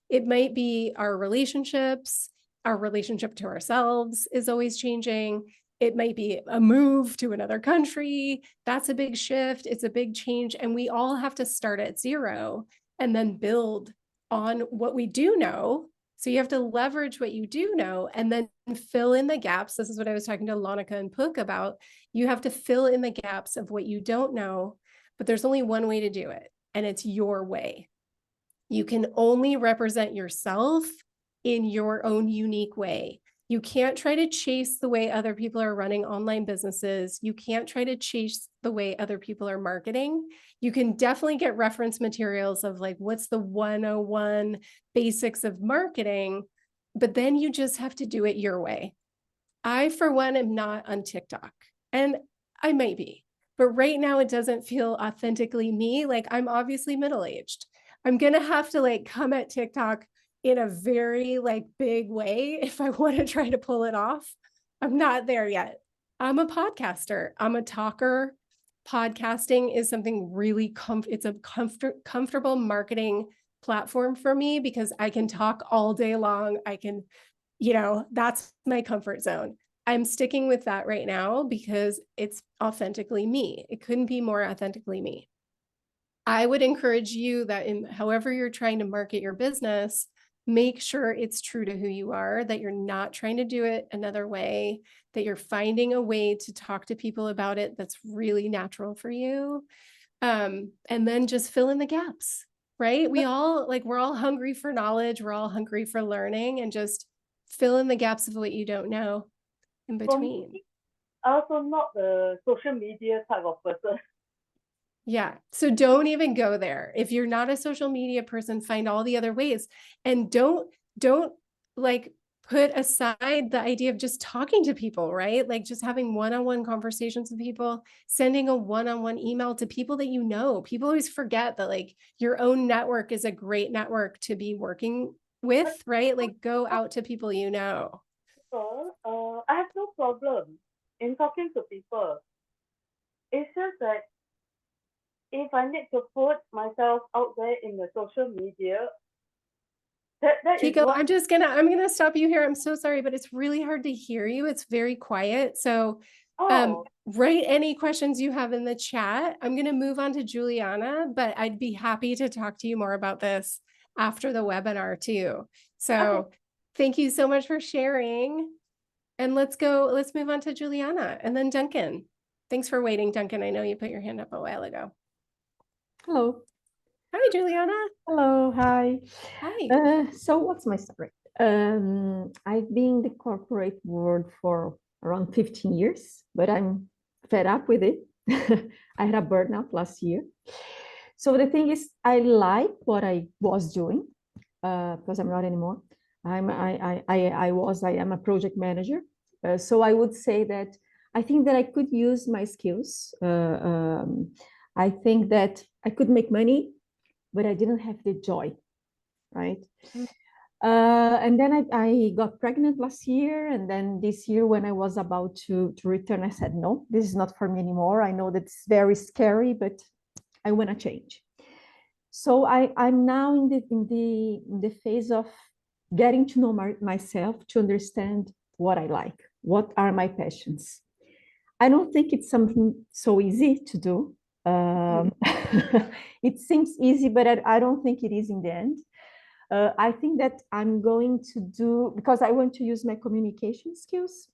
It might be our relationships, our relationship to ourselves is always changing. It might be a move to another country. That's a big shift. It's a big change. And we all have to start at zero and then build on what we do know. So you have to leverage what you do know and then fill in the gaps. This is what I was talking to Lonica and Pook about. You have to fill in the gaps of what you don't know, but there's only one way to do it, and it's your way. You can only represent yourself in your own unique way. You can't try to chase the way other people are running online businesses. You can't try to chase the way other people are marketing. You can definitely get reference materials of like, what's the 101 basics of marketing, but then you just have to do it your way. I, for one, am not on TikTok, and I might be, but right now it doesn't feel authentically me. Like, I'm obviously middle-aged. I'm going to have to like come at TikTok in a very like big way if I want to try to pull it off. I'm not there yet. I'm a podcaster. I'm a talker. Podcasting is something really it's a comfortable marketing platform for me because I can talk all day long. I can, you know, that's my comfort zone. I'm sticking with that right now because it's authentically me. It couldn't be more authentically me. I would encourage you that in however you're trying to market your business, make sure it's true to who you are, that you're not trying to do it another way, that you're finding a way to talk to people about it that's really natural for you. And then just fill in the gaps, right? We're all hungry for knowledge. We're all hungry for learning, and just fill in the gaps of what you don't know in between. Also not the social media type of person. Yeah. So don't even go there. If you're not a social media person, find all the other ways, and don't like put aside the idea of just talking to people, right? Like just having one-on-one conversations with people, sending a one-on-one email to people that you know. People always forget that like your own network is a great network to be working with, right? Like go out to people you know. I have no problem in talking to people. It's just that if I need to put myself out there in the social media, that Chico, is what I'm gonna stop you here. I'm so sorry, but it's really hard to hear you. It's very quiet. So write any questions you have in the chat. I'm gonna move on to Juliana, but I'd be happy to talk to you more about this after the webinar too. So thank you so much for sharing. And let's move on to Juliana and then Duncan. Thanks for waiting, Duncan. I know you put your hand up a while ago. Hello. Hi, Juliana. Hello. Hi. Hi. So what's my story? I've been in the corporate world for around 15 years, but I'm fed up with it. I had a burnout last year. So the thing is, I like what I was doing because I'm not anymore. I am a project manager. So I would say that I think that I could use my skills. I think that I could make money, but I didn't have the joy, right? And then I got pregnant last year. And then this year, when I was about to return, I said, no, this is not for me anymore. I know that's very scary, but I want to change. So I'm now in the phase of getting to know myself, to understand what I like, what are my passions. I don't think it's something so easy to do. It seems easy, but I don't think it is in the end. I think that I'm going to do, because I want to use my communication skills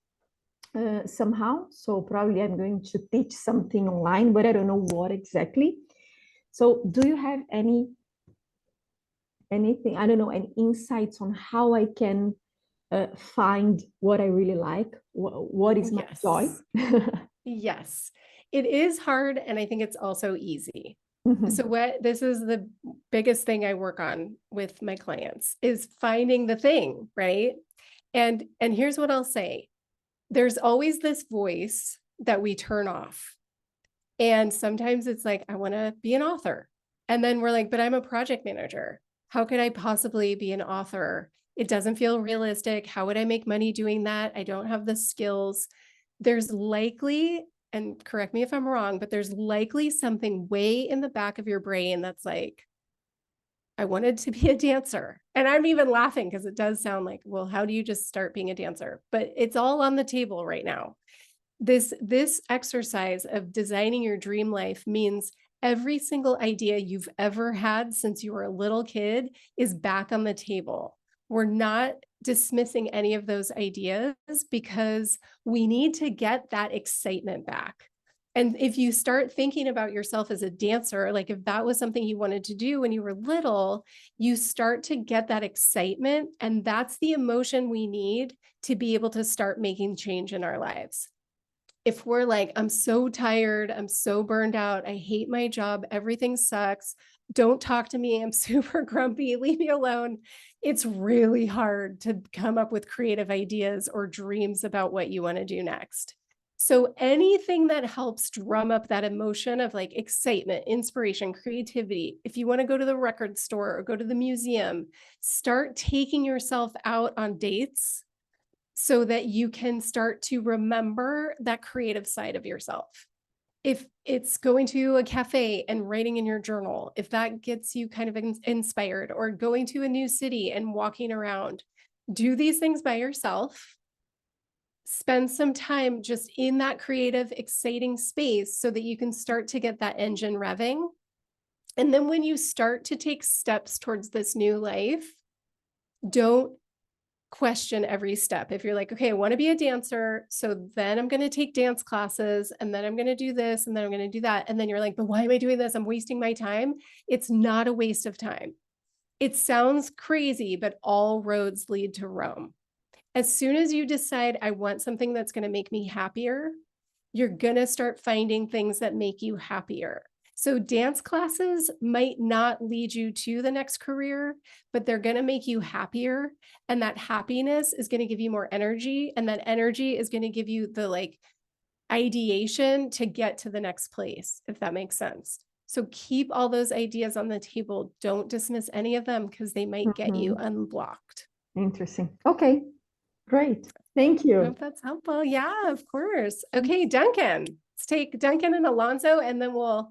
somehow. So probably I'm going to teach something online, but I don't know what exactly. So do you have anything, I don't know, any insights on how I can find what I really like? What is my joy? Yes, it is hard. And I think it's also easy, So this is the biggest thing I work on with my clients is finding the thing, right? And here's what I'll say. There's always this voice that we turn off. And sometimes it's like, I want to be an author. And then we're like, but I'm a project manager. How could I possibly be an author? It doesn't feel realistic. How would I make money doing that? I don't have the skills. There's likely, and correct me if I'm wrong, but there's likely something way in the back of your brain that's like, I wanted to be a dancer. And I'm even laughing because it does sound like, well, how do you just start being a dancer? But it's all on the table right now. This exercise of designing your dream life means every single idea you've ever had since you were a little kid is back on the table. We're not dismissing any of those ideas because we need to get that excitement back. And if you start thinking about yourself as a dancer, like if that was something you wanted to do when you were little, you start to get that excitement. And that's the emotion we need to be able to start making change in our lives. If we're like, I'm so tired, I'm so burned out, I hate my job, everything sucks, don't talk to me, I'm super grumpy, leave me alone. It's really hard to come up with creative ideas or dreams about what you want to do next. So anything that helps drum up that emotion of like excitement, inspiration, creativity, if you want to go to the record store or go to the museum, start taking yourself out on dates so that you can start to remember that creative side of yourself. If it's going to a cafe and writing in your journal, if that gets you kind of inspired, or going to a new city and walking around, do these things by yourself. Spend some time just in that creative, exciting space so that you can start to get that engine revving. And then when you start to take steps towards this new life, don't question every step. If you're like, okay, I want to be a dancer, so then I'm going to take dance classes, and then I'm going to do this, and then I'm going to do that. And then you're like, but why am I doing this? I'm wasting my time. It's not a waste of time. It sounds crazy, but all roads lead to Rome. As soon as you decide, I want something that's going to make me happier, you're going to start finding things that make you happier. So dance classes might not lead you to the next career, but they're going to make you happier. And that happiness is going to give you more energy. And that energy is going to give you the like ideation to get to the next place, if that makes sense. So keep all those ideas on the table. Don't dismiss any of them because they might get you unblocked. Interesting. Okay, great. Thank you. I hope that's helpful. Yeah, of course. Okay, Duncan. Let's take Duncan and Alonso, and then we'll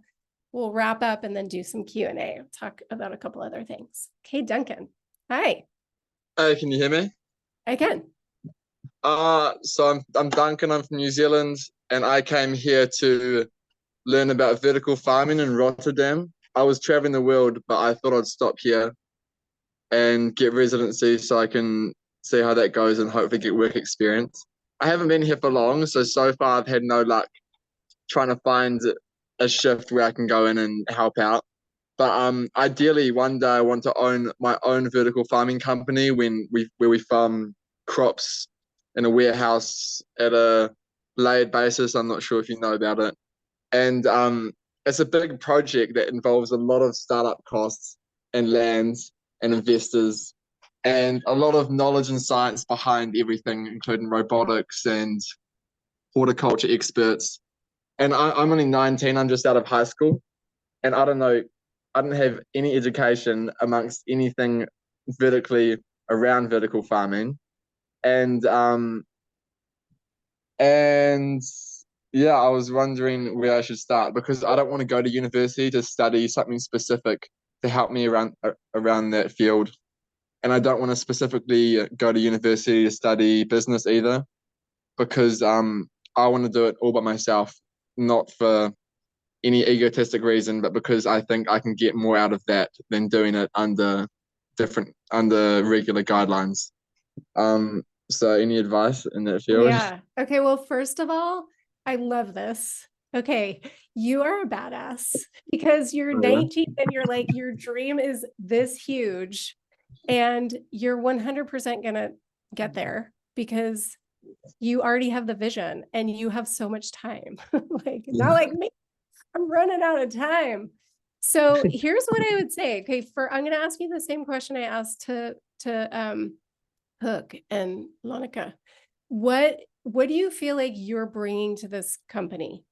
wrap up and then do some Q&A. Talk about a couple other things. Okay, Duncan. Hi. Hey, can you hear me? I can. So I'm Duncan. I'm from New Zealand, and I came here to learn about vertical farming in Rotterdam. I was traveling the world, but I thought I'd stop here and get residency so I can see how that goes and hopefully get work experience. I haven't been here for long, so far I've had no luck trying to find a shift where I can go in and help out. But ideally, one day I want to own my own vertical farming company where we farm crops in a warehouse at a layered basis. I'm not sure if you know about it. And it's a big project that involves a lot of startup costs and lands and investors and a lot of knowledge and science behind everything, including robotics and horticulture experts. And I'm only 19, I'm just out of high school. And I don't know, I don't have any education amongst anything vertically around vertical farming. And yeah, I was wondering where I should start because I don't want to go to university to study something specific to help me around that field. And I don't want to specifically go to university to study business either because I want to do it all by myself, not for any egotistic reason, but because I think I can get more out of that than doing it under regular guidelines. So any advice in that field? Yeah. Okay. Well, first of all, I love this. Okay. You are a badass because you're 19 and you're like, your dream is this huge and you're 100% going to get there because you already have the vision and you have so much time. Like, not like me. I'm running out of time. So here's what I would say. Okay, I'm going to ask you the same question I asked to Hook and Monica. What do you feel like you're bringing to this company?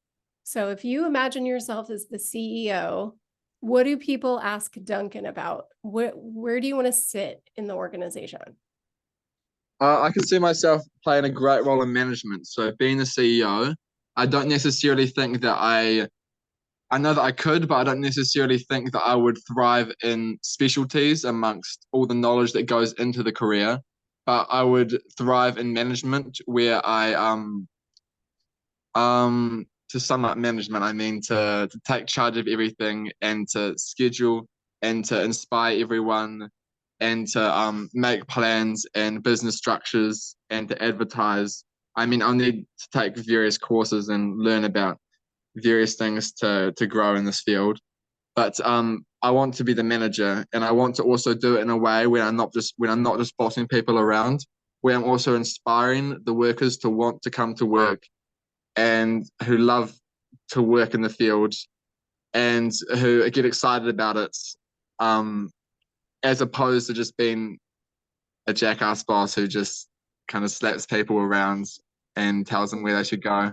So if you imagine yourself as the CEO, what do people ask Duncan about? Where do you want to sit in the organization? I can see myself playing a great role in management. So being the CEO, I don't necessarily think that I know that I could, but I don't necessarily think that I would thrive in specialties amongst all the knowledge that goes into the career. But I would thrive in management where to sum up management, I mean to take charge of everything and to schedule and to inspire everyone and to make plans and business structures and to advertise. I mean, I'll need to take various courses and learn about various things to grow in this field. But I want to be the manager, and I want to also do it in a way where I'm not just bossing people around, where I'm also inspiring the workers to want to come to work and who love to work in the field and who get excited about it, as opposed to just being a jackass boss who just kind of slaps people around and tells them where they should go.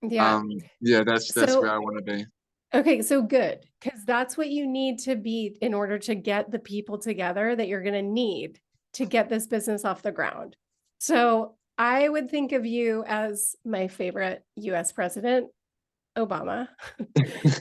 Yeah. Yeah, that's So- where I want to be. Okay, so good, because that's what you need to be in order to get the people together that you're going to need to get this business off the ground. So I would think of you as my favorite US president, Obama.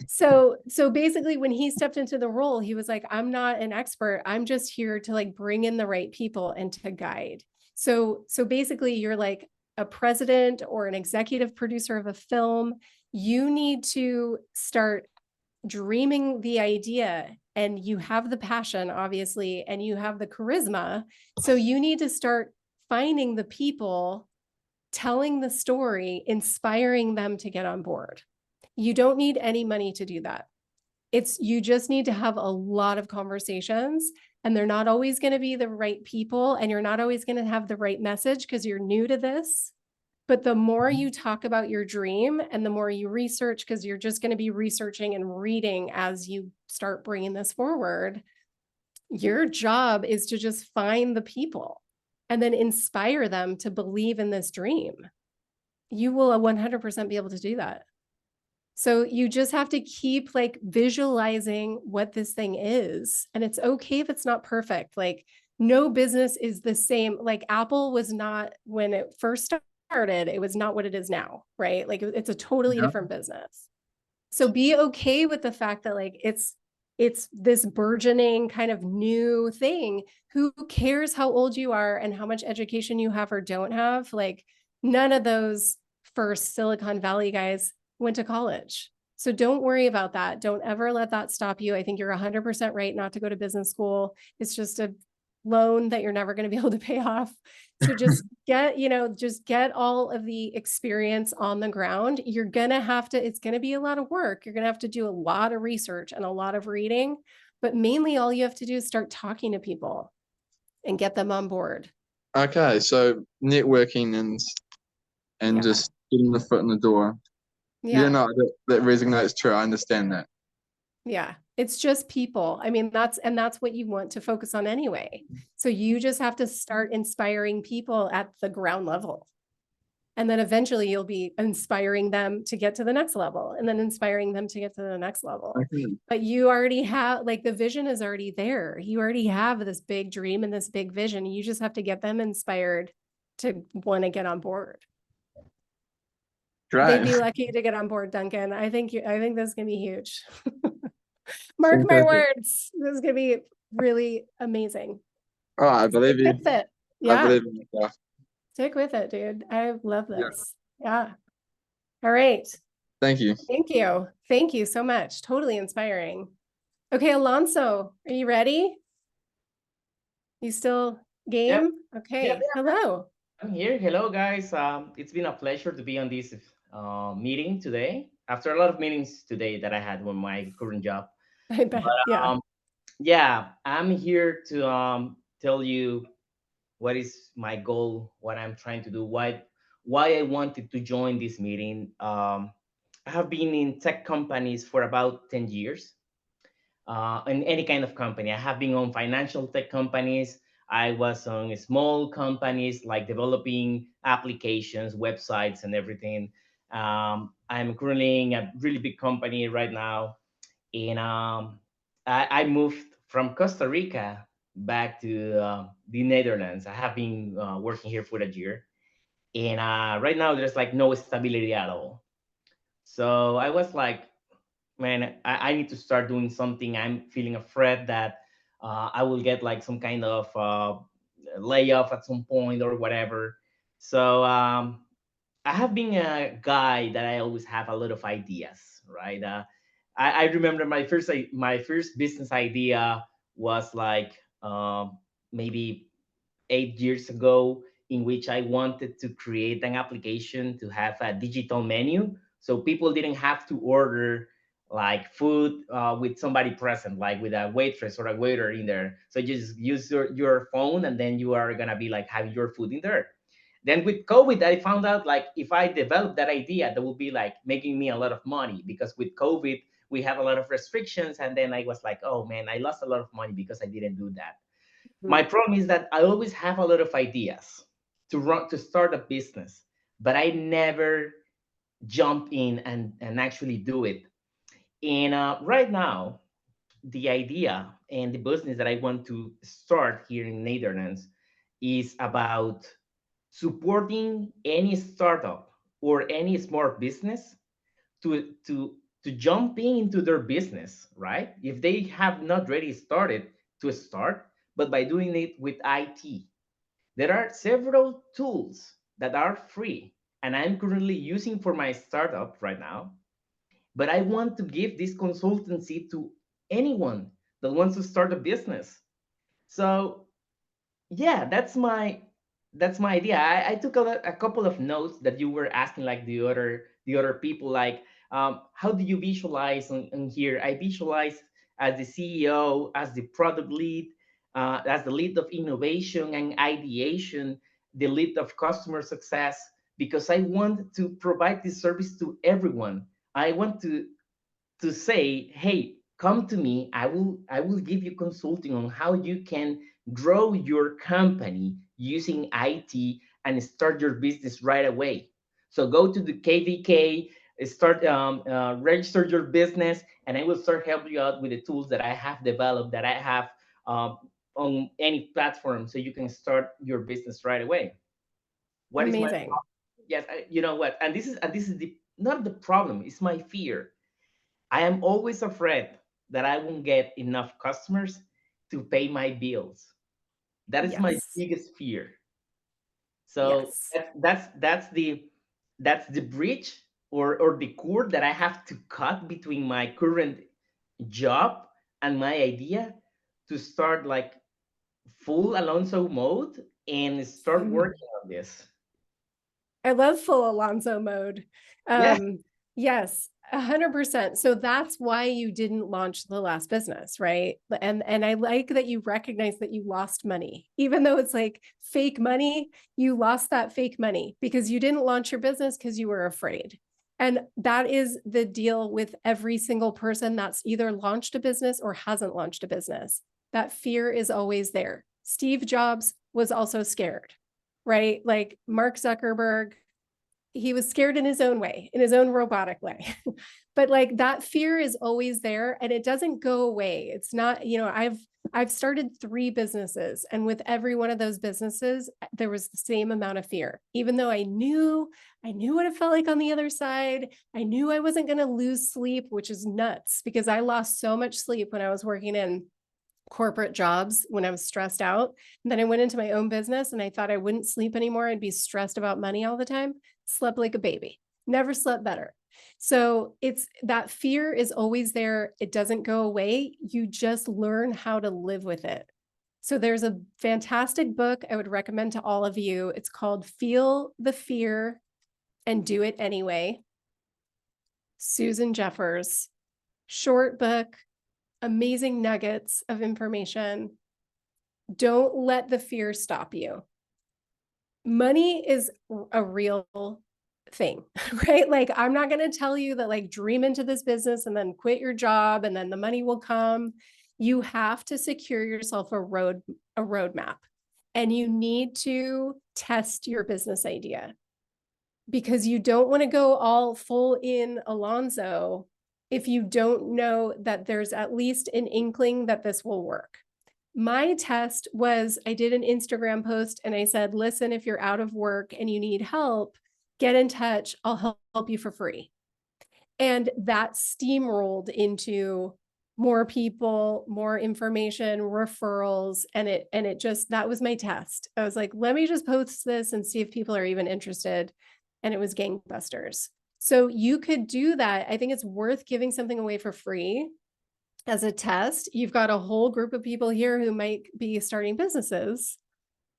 So basically when he stepped into the role, he was like, I'm not an expert. I'm just here to like bring in the right people and to guide. So basically you're like a president or an executive producer of a film. You need to start dreaming the idea, and you have the passion, obviously, and you have the charisma. So you need to start finding the people, telling the story, inspiring them to get on board. You don't need any money to do that. You just need to have a lot of conversations, and they're not always going to be the right people, and you're not always going to have the right message because you're new to this. But the more you talk about your dream and the more you research, because you're just going to be researching and reading as you start bringing this forward, your job is to just find the people and then inspire them to believe in this dream. You will 100% be able to do that. So you just have to keep like visualizing what this thing is. And it's okay if it's not perfect. Like no business is the same. Like Apple was not, when it first started, it was not what it is now, right? Like it's a totally different business. So be okay with the fact that like it's this burgeoning kind of new thing. Who cares how old you are and how much education you have or don't have? Like none of those first Silicon Valley guys went to college. So don't worry about that. Don't ever let that stop you. I think you're 100% right not to go to business school. It's just a loan that you're never going to be able to pay off. So just get all of the experience on the ground. You're going to have to, it's going to be a lot of work. You're going to have to do a lot of research and a lot of reading, but mainly all you have to do is start talking to people and get them on board. Okay, so networking and Yeah. just getting the foot in the door. Yeah. No, that resonates true. I understand that. Yeah, it's just people. I mean, that's what you want to focus on anyway. So you just have to start inspiring people at the ground level. And then eventually you'll be inspiring them to get to the next level and then inspiring them to get to the next level. Okay. But you already have, like, the vision is already there. You already have this big dream and this big vision. You just have to get them inspired to want to get on board. Great. They'd be lucky to get on board, Duncan. I think this is gonna be huge. Mark my words. This is gonna be really amazing. Oh, I believe you. Stick with it. I Yeah. believe in myself. Stick with it, dude. I love Yeah. this. Yeah. All right. Thank you. Thank you. Thank you so much. Totally inspiring. Okay, Alonso, are you ready? You still game? Okay. Yeah. Hello. I'm here. Hello, guys. It's been a pleasure to be on this meeting today. After a lot of meetings today that I had with my current job. I bet. Yeah. Yeah, I'm here to tell you what is my goal, what I'm trying to do, why I wanted to join this meeting. I have been in tech companies for about 10 years, in any kind of company. I have been on financial tech companies. I was on small companies like developing applications, websites, and everything. I'm currently in a really big company right now, and I moved from Costa Rica back to the Netherlands. I have been working here for a year, and right now there's like no stability at all. So I was like, man, I need to start doing something. I'm feeling afraid that I will get like some kind of layoff at some point or whatever. So I have been a guy that I always have a lot of ideas, right? I remember my first business idea was like maybe 8 years ago, in which I wanted to create an application to have a digital menu, so people didn't have to order like food with somebody present, like with a waitress or a waiter in there. So just use your phone, and then you are gonna be like having your food in there. Then with COVID, I found out like if I developed that idea, that would be like making me a lot of money, because with COVID we have a lot of restrictions. And then I was like, oh man, I lost a lot of money because I didn't do that. My problem is that I always have a lot of ideas to start a business, but I never jump in and actually do it. And right now, the idea and the business that I want to start here in Netherlands is about supporting any startup or any small business to jump into their business, right? If they have not already started, to start, but by doing it with IT. There are several tools that are free, and I'm currently using for my startup right now. But I want to give this consultancy to anyone that wants to start a business. So yeah, that's my idea. I took a couple of notes that you were asking, like the other people, like how do you visualize on here? I visualize as the CEO, as the product lead, as the lead of innovation and ideation, the lead of customer success, because I want to provide this service to everyone. I want to say, hey, come to me. I will give you consulting on how you can grow your company using IT and start your business right away. So go to the KVK, start register your business, and I will start helping you out with the tools that I have developed, that I have um, on any platform, so you can start your business right away. What is my Amazing. yes? You know what? And this is the not the problem. It's my fear. I am always afraid that I won't get enough customers to pay my bills. That is my Yes. biggest fear. So Yes. that's the bridge, or the cord that I have to cut between my current job and my idea, to start like full Alonso mode and start Mm. working on this. I love full Alonso mode. Yeah. Yes, 100%. So that's why you didn't launch the last business, right? And I like that you recognize that you lost money, even though it's like fake money. You lost that fake money because you didn't launch your business because you were afraid. And that is the deal with every single person that's either launched a business or hasn't launched a business. That fear is always there. Steve Jobs was also scared, right? Like Mark Zuckerberg, he was scared in his own way, in his own robotic way. But like that fear is always there and it doesn't go away. It's not, I've started 3 businesses, and with every one of those businesses, there was the same amount of fear. Even though I knew what it felt like on the other side. I knew I wasn't going to lose sleep, which is nuts because I lost so much sleep when I was working in corporate jobs when I was stressed out. And then I went into my own business and I thought I wouldn't sleep anymore. I'd be stressed about money all the time. Slept like a baby, never slept better. So it's that fear is always there. It doesn't go away. You just learn how to live with it. So there's a fantastic book I would recommend to all of you. It's called Feel the Fear and Do It Anyway. Susan Jeffers, short book, amazing nuggets of information. Don't let the fear stop you. Money is a real thing, right? Like, I'm not going to tell you that like dream into this business and then quit your job and then the money will come. You have to secure yourself a roadmap, and you need to test your business idea, because you don't want to go all full in Alonso if you don't know that there's at least an inkling that this will work. My test was, I did an Instagram post and I said, listen, if you're out of work and you need help, get in touch. I'll help you for free. And that steamrolled into more people, more information, referrals. And it just, that was my test. I was like, let me just post this and see if people are even interested. And it was gangbusters. So you could do that. I think it's worth giving something away for free as a test. You've got a whole group of people here who might be starting businesses.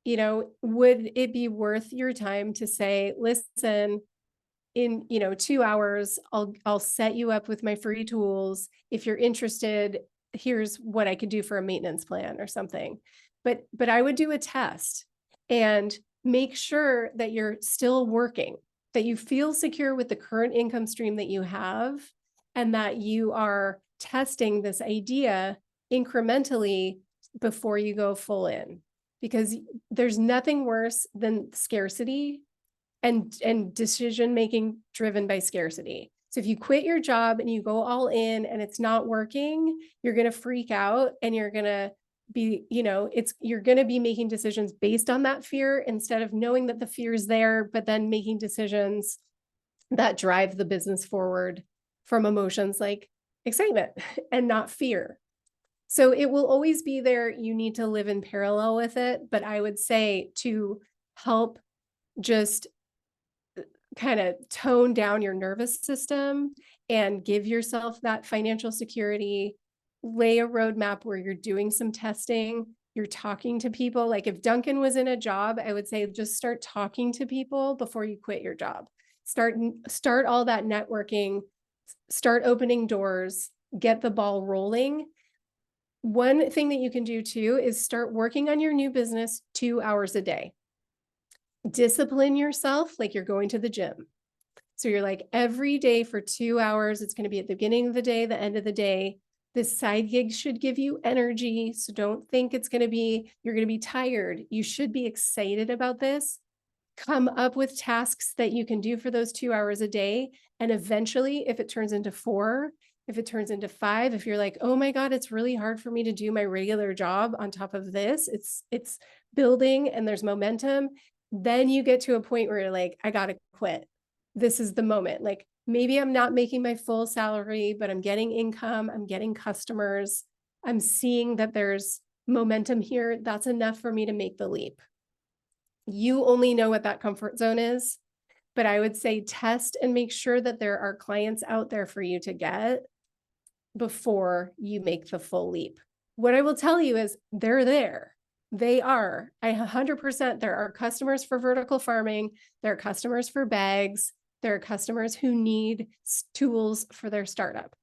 You know, would it be worth your time to say, listen, in 2 hours, I'll set you up with my free tools. If you're interested, here's what I could do for a maintenance plan or something. But I would do a test and make sure that you're still working, that you feel secure with the current income stream that you have, and that you are testing this idea incrementally before you go full in, because there's nothing worse than scarcity and decision-making driven by scarcity. So if you quit your job and you go all in and it's not working, you're going to freak out, and you're going to be, you're going to be making decisions based on that fear instead of knowing that the fear is there, but then making decisions that drive the business forward from emotions like excitement and not fear. So it will always be there. You need to live in parallel with it. But I would say, to help just kind of tone down your nervous system and give yourself that financial security, lay a roadmap where you're doing some testing, you're talking to people. Like if Duncan was in a job, I would say just start talking to people before you quit your job. Start all that networking, start opening doors, get the ball rolling. One thing that you can do too is start working on your new business 2 hours a day. Discipline yourself like you're going to the gym. So you're like, every day for 2 hours, it's going to be at the beginning of the day, the end of the day. This side gig should give you energy. So don't think you're going to be tired. You should be excited about this. Come up with tasks that you can do for those 2 hours a day. And eventually, if it turns into 4, if it turns into 5, if you're like, oh my God, it's really hard for me to do my regular job on top of this, it's building and there's momentum. Then you get to a point where you're like, I got to quit. This is the moment. Like maybe I'm not making my full salary, but I'm getting income. I'm getting customers. I'm seeing that there's momentum here. That's enough for me to make the leap. You only know what that comfort zone is, but I would say test and make sure that there are clients out there for you to get before you make the full leap. What I will tell you is they're there. They are. 100%. There are customers for vertical farming. There are customers for bags. There are customers who need tools for their startup.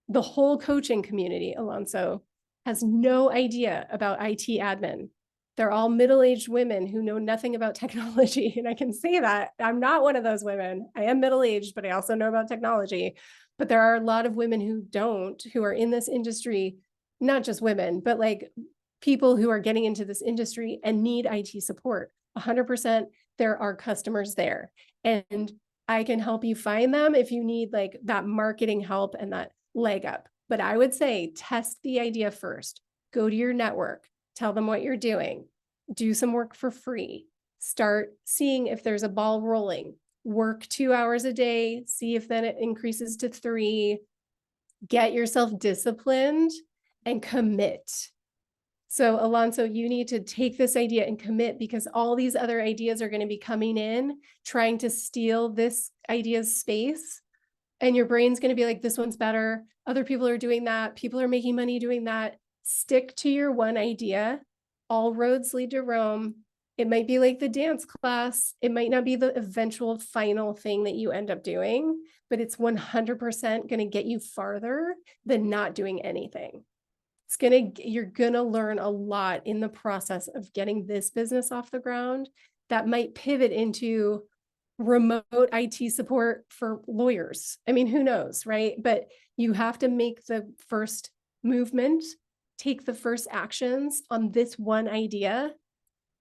The whole coaching community, Alonso, has no idea about IT admin. They're all middle-aged women who know nothing about technology. And I can say that I'm not one of those women. I am middle-aged, but I also know about technology. But there are a lot of women who are in this industry, not just women, but like people who are getting into this industry and need IT support. 100%, there are customers there. And I can help you find them if you need like that marketing help and that leg up. But I would say test the idea first. Go to your network, tell them what you're doing, do some work for free, start seeing if there's a ball rolling, work 2 hours a day, see if then it increases to 3, get yourself disciplined and commit. So Alonso, you need to take this idea and commit, because all these other ideas are going to be coming in, trying to steal this idea's space. And your brain's going to be like, this one's better. Other people are doing that. People are making money doing that. Stick to your one idea. All roads lead to Rome. It might be like the dance class. It might not be the eventual final thing that you end up doing, but it's 100% going to get you farther than not doing anything. You're gonna learn a lot in the process of getting this business off the ground that might pivot into remote IT support for lawyers. I mean, who knows, right? But you have to make the first movement, take the first actions on this one idea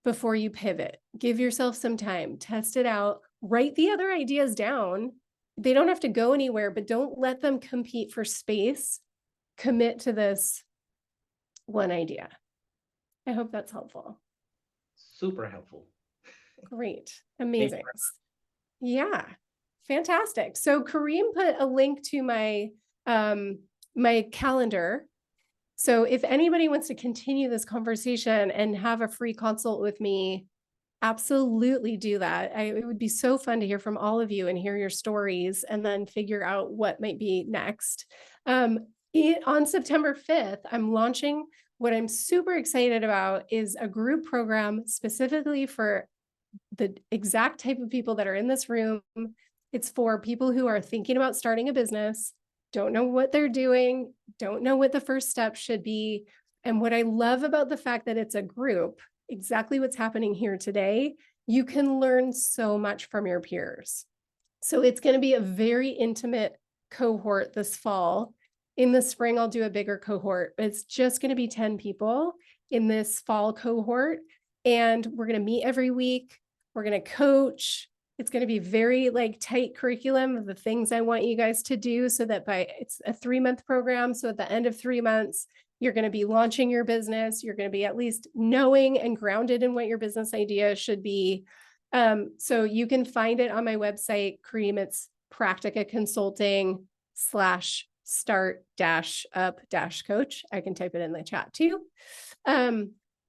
before you pivot. Give yourself some time, test it out, write the other ideas down. They don't have to go anywhere, but don't let them compete for space. Commit to this one idea. I hope that's helpful. Super helpful. Great. Amazing. Yeah, fantastic. So Kareem put a link to my my calendar. So if anybody wants to continue this conversation and have a free consult with me, absolutely do that. It would be so fun to hear from all of you and hear your stories and then figure out what might be next. On September 5th, I'm launching what I'm super excited about is a group program specifically for the exact type of people that are in this room. It's for people who are thinking about starting a business, don't know what they're doing, don't know what the first step should be. And what I love about the fact that it's a group, exactly what's happening here today, you can learn so much from your peers. So it's going to be a very intimate cohort this fall. In the spring, I'll do a bigger cohort, but it's just going to be 10 people in this fall cohort. And we're going to meet every week. We're going to coach. It's going to be very like tight curriculum of the things I want you guys to do so that it's a 3-month program. So at the end of 3 months, you're going to be launching your business. You're going to be at least knowing and grounded in what your business idea should be. So you can find it on my website, Kareem. It's Practica Consulting /start-up-coach. I can type it in the chat too.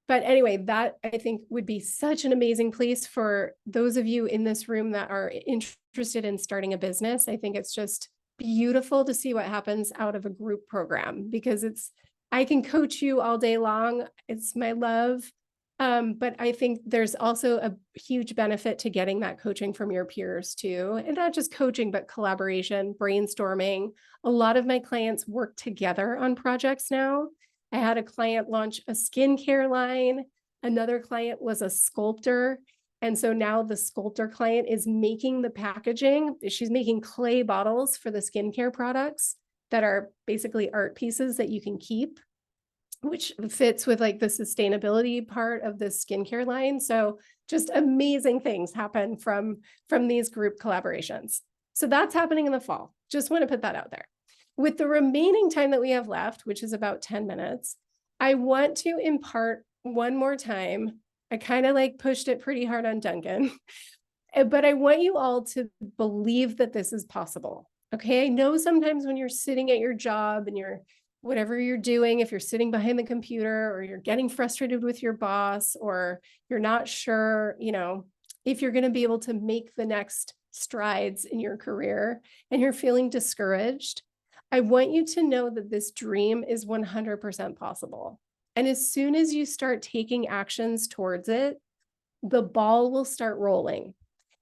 But anyway, that I think would be such an amazing place for those of you in this room that are interested in starting a business. I think it's just beautiful to see what happens out of a group program because I can coach you all day long. It's my love. But I think there's also a huge benefit to getting that coaching from your peers too. And not just coaching, but collaboration, brainstorming. A lot of my clients work together on projects now. I had a client launch a skincare line. Another client was a sculptor. And so now the sculptor client is making the packaging. She's making clay bottles for the skincare products that are basically art pieces that you can keep, which fits with like the sustainability part of the skincare line. So just amazing things happen from these group collaborations. So that's happening in the fall. Just want to put that out there. With the remaining time that we have left, which is about 10 minutes, I want to impart one more time. I kind of like pushed it pretty hard on Duncan, but I want you all to believe that this is possible. Okay. I know sometimes when you're sitting at your job and whatever you're doing, if you're sitting behind the computer or you're getting frustrated with your boss or you're not sure, if you're going to be able to make the next strides in your career and you're feeling discouraged, I want you to know that this dream is 100% possible. And as soon as you start taking actions towards it, the ball will start rolling.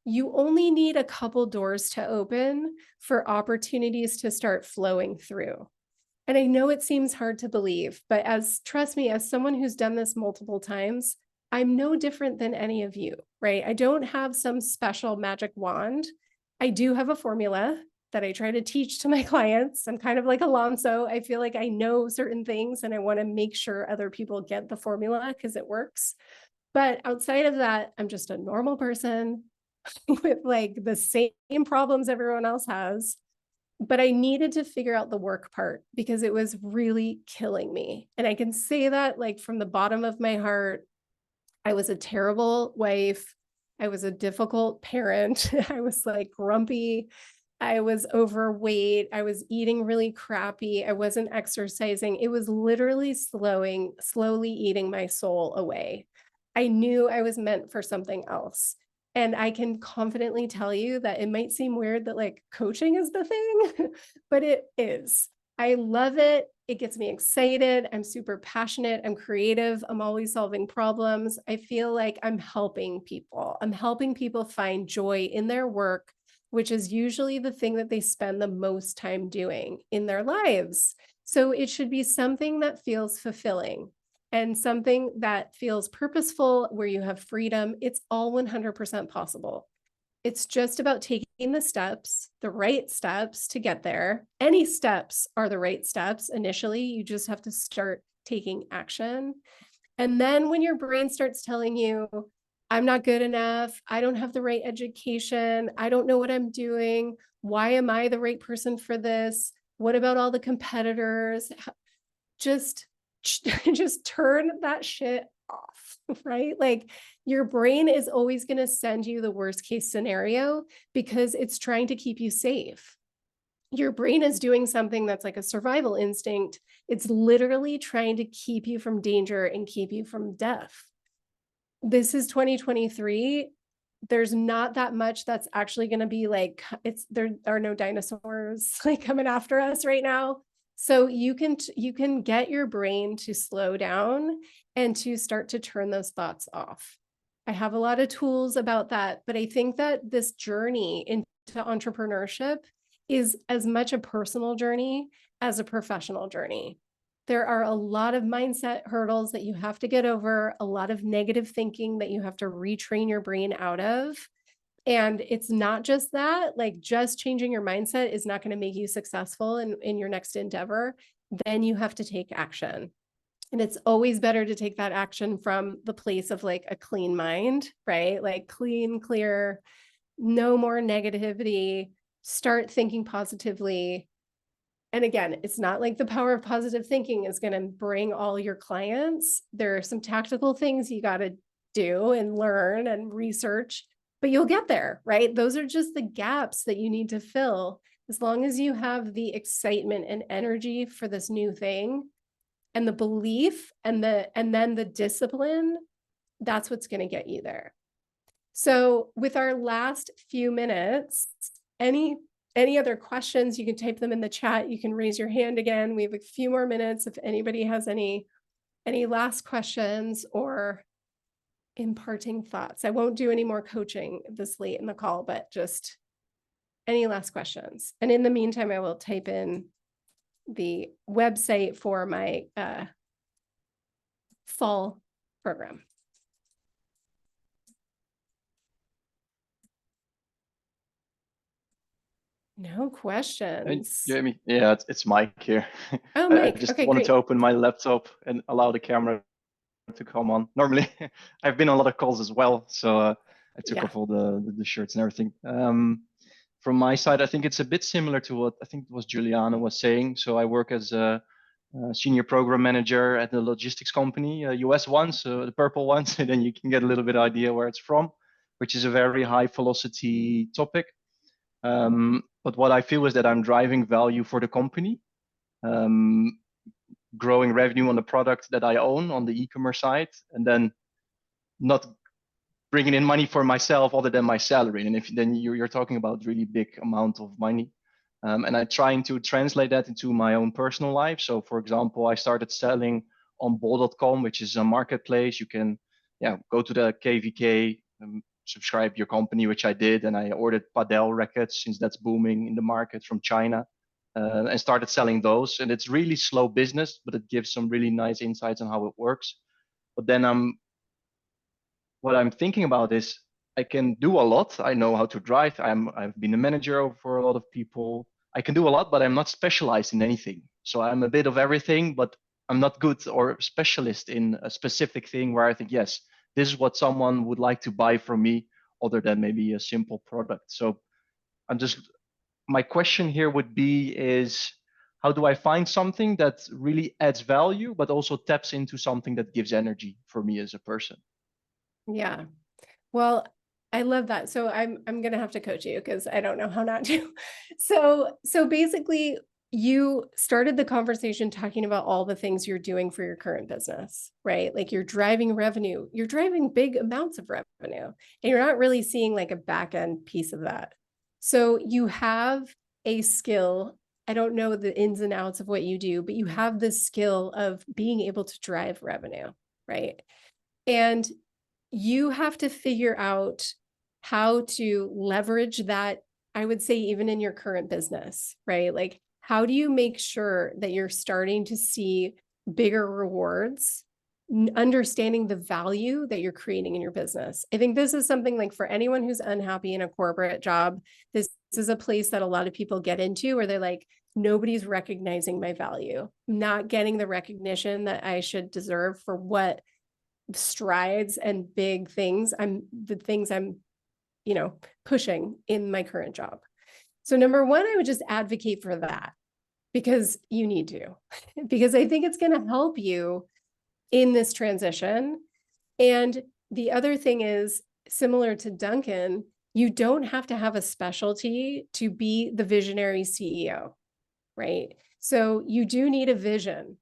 You only need a couple doors to open for opportunities to start flowing through. And I know it seems hard to believe, but trust me, as someone who's done this multiple times, I'm no different than any of you, right? I don't have some special magic wand. I do have a formula that I try to teach to my clients. I'm kind of like Alonso. I feel like I know certain things and I want to make sure other people get the formula because it works. But outside of that, I'm just a normal person with like the same problems everyone else has. But I needed to figure out the work part because it was really killing me. And I can say that like from the bottom of my heart, I was a terrible wife. I was a difficult parent. I was like grumpy. I was overweight. I was eating really crappy. I wasn't exercising. It was literally slowly eating my soul away. I knew I was meant for something else. And I can confidently tell you that it might seem weird that like coaching is the thing, but it is. I love it. It gets me excited. I'm super passionate. I'm creative. I'm always solving problems. I feel like I'm helping people. I'm helping people find joy in their work, which is usually the thing that they spend the most time doing in their lives. So it should be something that feels fulfilling and something that feels purposeful, where you have freedom. It's all 100% possible. It's just about taking the steps, the right steps to get there. Any steps are the right steps initially. You just have to start taking action. And then when your brain starts telling you, I'm not good enough, I don't have the right education, I don't know what I'm doing, why am I the right person for this? What about all the competitors? Just turn that shit off, right? Like your brain is always going to send you the worst case scenario because it's trying to keep you safe. Your brain is doing something that's like a survival instinct. It's literally trying to keep you from danger and keep you from death. This is 2023. There's not that much that's actually going to be like, there are no dinosaurs like coming after us right now. So you can get your brain to slow down and to start to turn those thoughts off. I have a lot of tools about that, but I think that this journey into entrepreneurship is as much a personal journey as a professional journey. There are a lot of mindset hurdles that you have to get over, a lot of negative thinking that you have to retrain your brain out of. And it's not just that, like just changing your mindset is not going to make you successful in your next endeavor. Then you have to take action. And it's always better to take that action from the place of like a clean mind, right? Like clean, clear, no more negativity, start thinking positively. And again, it's not like the power of positive thinking is going to bring all your clients. There are some tactical things you got to do and learn and research, but you'll get there, right? Those are just the gaps that you need to fill. As long as you have the excitement and energy for this new thing and the belief and then the discipline, that's what's going to get you there. So with our last few minutes, any other questions, you can type them in the chat. You can raise your hand again. We have a few more minutes if anybody has any last questions or imparting thoughts. I won't do any more coaching this late in the call, but just any last questions. And in the meantime, I will type in the website for my fall program. No questions. Jamie, yeah, it's Mike here. Oh, I Mike. just Okay, wanted great. to open my laptop and allow the camera to come on. Normally, I've been on a lot of calls as well, so I took off all the shirts and everything. From my side, I think it's a bit similar to what I think it was Juliana was saying. So I work as a senior program manager at the logistics company, US one, so the purple one, so then you can get a little bit idea where it's from, which is a very high velocity topic. But what I feel is that I'm driving value for the company, growing revenue on the product that I own on the e-commerce side, and then not bringing in money for myself other than my salary. And if then you're talking about really big amount of money, and I'm trying to translate that into my own personal life. So for example, I started selling on bol.com, which is a marketplace. You can go to the KVK, subscribe your company, which I did, and I ordered padel rackets since that's booming in the market from China, and started selling those. And it's really slow business, but it gives some really nice insights on how it works. But then what I'm thinking about is I can do a lot. I know how to drive. I've been a manager for a lot of people. I can do a lot, but I'm not specialized in anything. So I'm a bit of everything, but I'm not good or specialist in a specific thing where I think, yes, this is what someone would like to buy from me, other than maybe a simple product. So my question here would be is, how do I find something that really adds value, but also taps into something that gives energy for me as a person? Yeah. Well, I love that. So I'm going to have to coach you because I don't know how not to. So basically you started the conversation talking about all the things you're doing for your current business, right? Like you're driving revenue, you're driving big amounts of revenue, and you're not really seeing like a back end piece of that. So you have a skill. I don't know the ins and outs of what you do, but you have this skill of being able to drive revenue, right? And you have to figure out how to leverage that, I would say, even in your current business, right? Like, how do you make sure that you're starting to see bigger rewards understanding the value that you're creating in your business. I think this is something like for anyone who's unhappy in a corporate job, this is a place that a lot of people get into where they're like, nobody's recognizing my value, not getting the recognition that I should deserve for what strides and big things I'm, you know, pushing in my current job. So number one, I would just advocate for that because you need to, because I think it's going to help you in this transition. And the other thing is, similar to Duncan, you don't have to have a specialty to be the visionary CEO, right? So you do need a vision.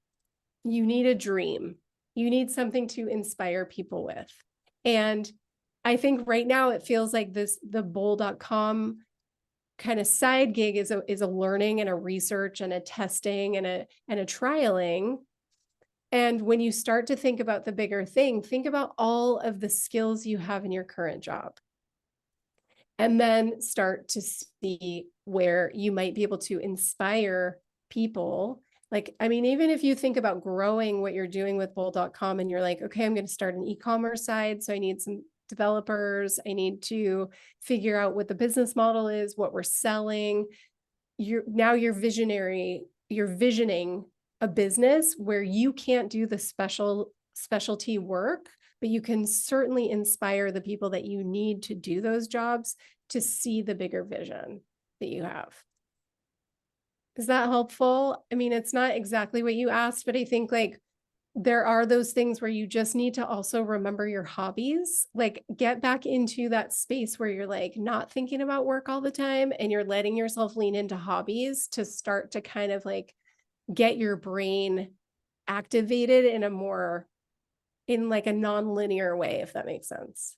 You need a dream. You need something to inspire people with. And I think right now it feels like the bowl.com kind of side gig is a learning and a research and a testing and a trialing. And when you start to think about the bigger thing, think about all of the skills you have in your current job. And then start to see where you might be able to inspire people. Like, I mean, even if you think about growing what you're doing with bowl.com and you're like, okay, I'm going to start an e-commerce side. So I need some developers. I need to figure out what the business model is, what we're selling. You're visioning a business where you can't do the specialty work, but you can certainly inspire the people that you need to do those jobs to see the bigger vision that you have. Is that helpful? I mean, it's not exactly what you asked, but I think like there are those things where you just need to also remember your hobbies, like get back into that space where you're like not thinking about work all the time and you're letting yourself lean into hobbies to start to kind of like get your brain activated in like a non-linear way, if that makes sense.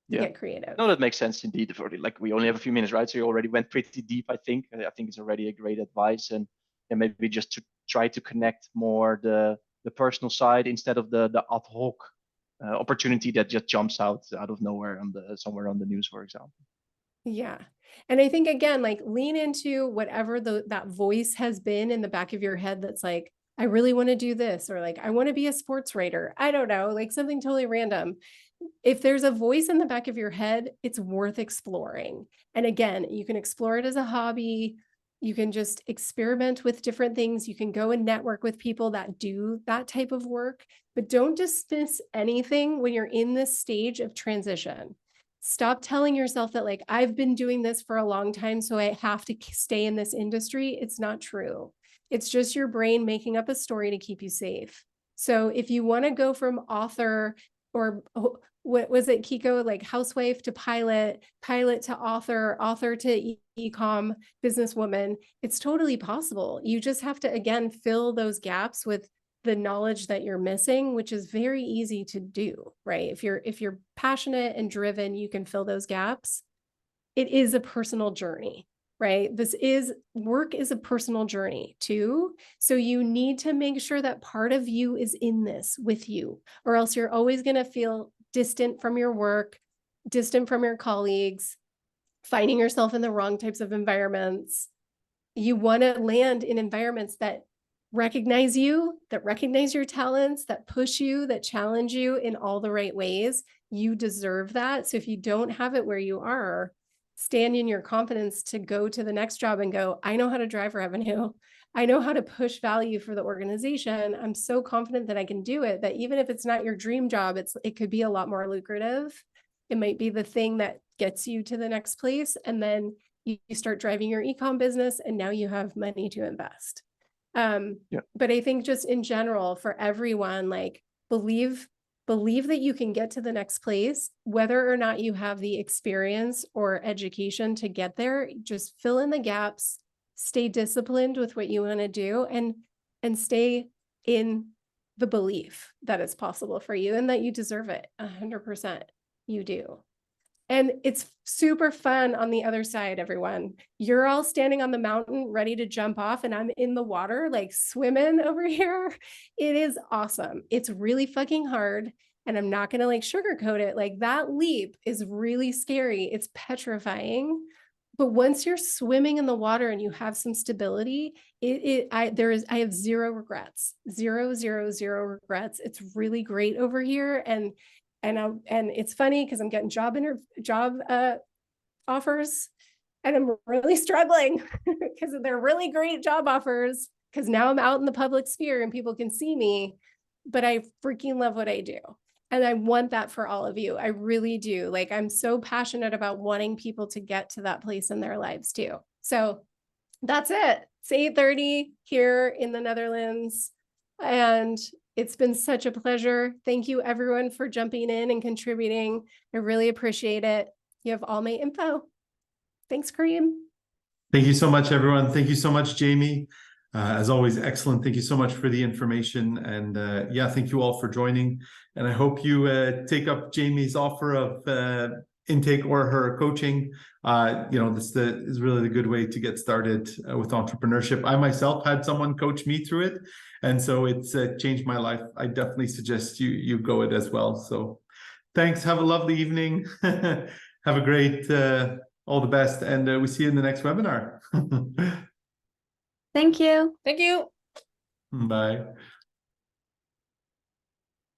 Yeah. Get creative. No, that makes sense indeed. Like we only have a few minutes, right? So you already went pretty deep, I think. I think it's already a great advice. And maybe just to try to connect more the personal side instead of the ad hoc opportunity that just jumps out of nowhere somewhere on the news, for example. Yeah. And I think, again, like lean into whatever that voice has been in the back of your head that's like, I really want to do this, or like, I want to be a sports writer. I don't know, like something totally random. If there's a voice in the back of your head, it's worth exploring. And again, you can explore it as a hobby. You can just experiment with different things. You can go and network with people that do that type of work, but don't dismiss anything when you're in this stage of transition. Stop telling yourself that like, I've been doing this for a long time, so I have to stay in this industry. It's not true. It's just your brain making up a story to keep you safe. So if you want to go from author or what was it, Kiko, like housewife to pilot to author to e-com businesswoman, it's totally possible. You just have to, again, fill those gaps with the knowledge that you're missing, which is very easy to do, right? If you're passionate and driven, you can fill those gaps. It is a personal journey, right? Work is a personal journey too. So you need to make sure that part of you is in this with you, or else you're always going to feel distant from your work, distant from your colleagues, finding yourself in the wrong types of environments. You want to land in environments that recognize you, that recognize your talents, that push you, that challenge you in all the right ways. You deserve that. So if you don't have it where you are, stand in your confidence to go to the next job and go, I know how to drive revenue. I know how to push value for the organization. I'm so confident that I can do it, that even if it's not your dream job, it could be a lot more lucrative. It might be the thing that gets you to the next place. And then you start driving your e-com business and now you have money to invest. But I think just in general for everyone, like believe that you can get to the next place, whether or not you have the experience or education to get there. Just fill in the gaps, stay disciplined with what you want to do, and stay in the belief that it's possible for you and that you deserve it 100%. You do. And it's super fun on the other side, everyone. You're all standing on the mountain ready to jump off, and I'm in the water, like swimming over here. It is awesome. It's really fucking hard. And I'm not going to like sugarcoat it. Like that leap is really scary. It's petrifying, But once you're swimming in the water and you have some stability, I have zero regrets, zero regrets. It's really great over here. And it's funny because I'm getting job offers, and I'm really struggling because they're really great job offers, because now I'm out in the public sphere and people can see me, but I freaking love what I do. And I want that for all of you. I really do. Like, I'm so passionate about wanting people to get to that place in their lives too. So that's it. It's 8:30 here in the Netherlands. And it's been such a pleasure. Thank you everyone for jumping in and contributing. I really appreciate it. You have all my info. Thanks, Kareem. Thank you so much, everyone. Thank you so much, Jamie. As always, excellent. Thank you so much for the information. And yeah, thank you all for joining. And I hope you take up Jamie's offer of intake or her coaching. This is really the good way to get started with entrepreneurship. I myself had someone coach me through it, and so it's changed my life. I definitely suggest you go it as well. So thanks. Have a lovely evening. Have a great all the best, and we see you in the next webinar. Thank you. Thank you. Bye.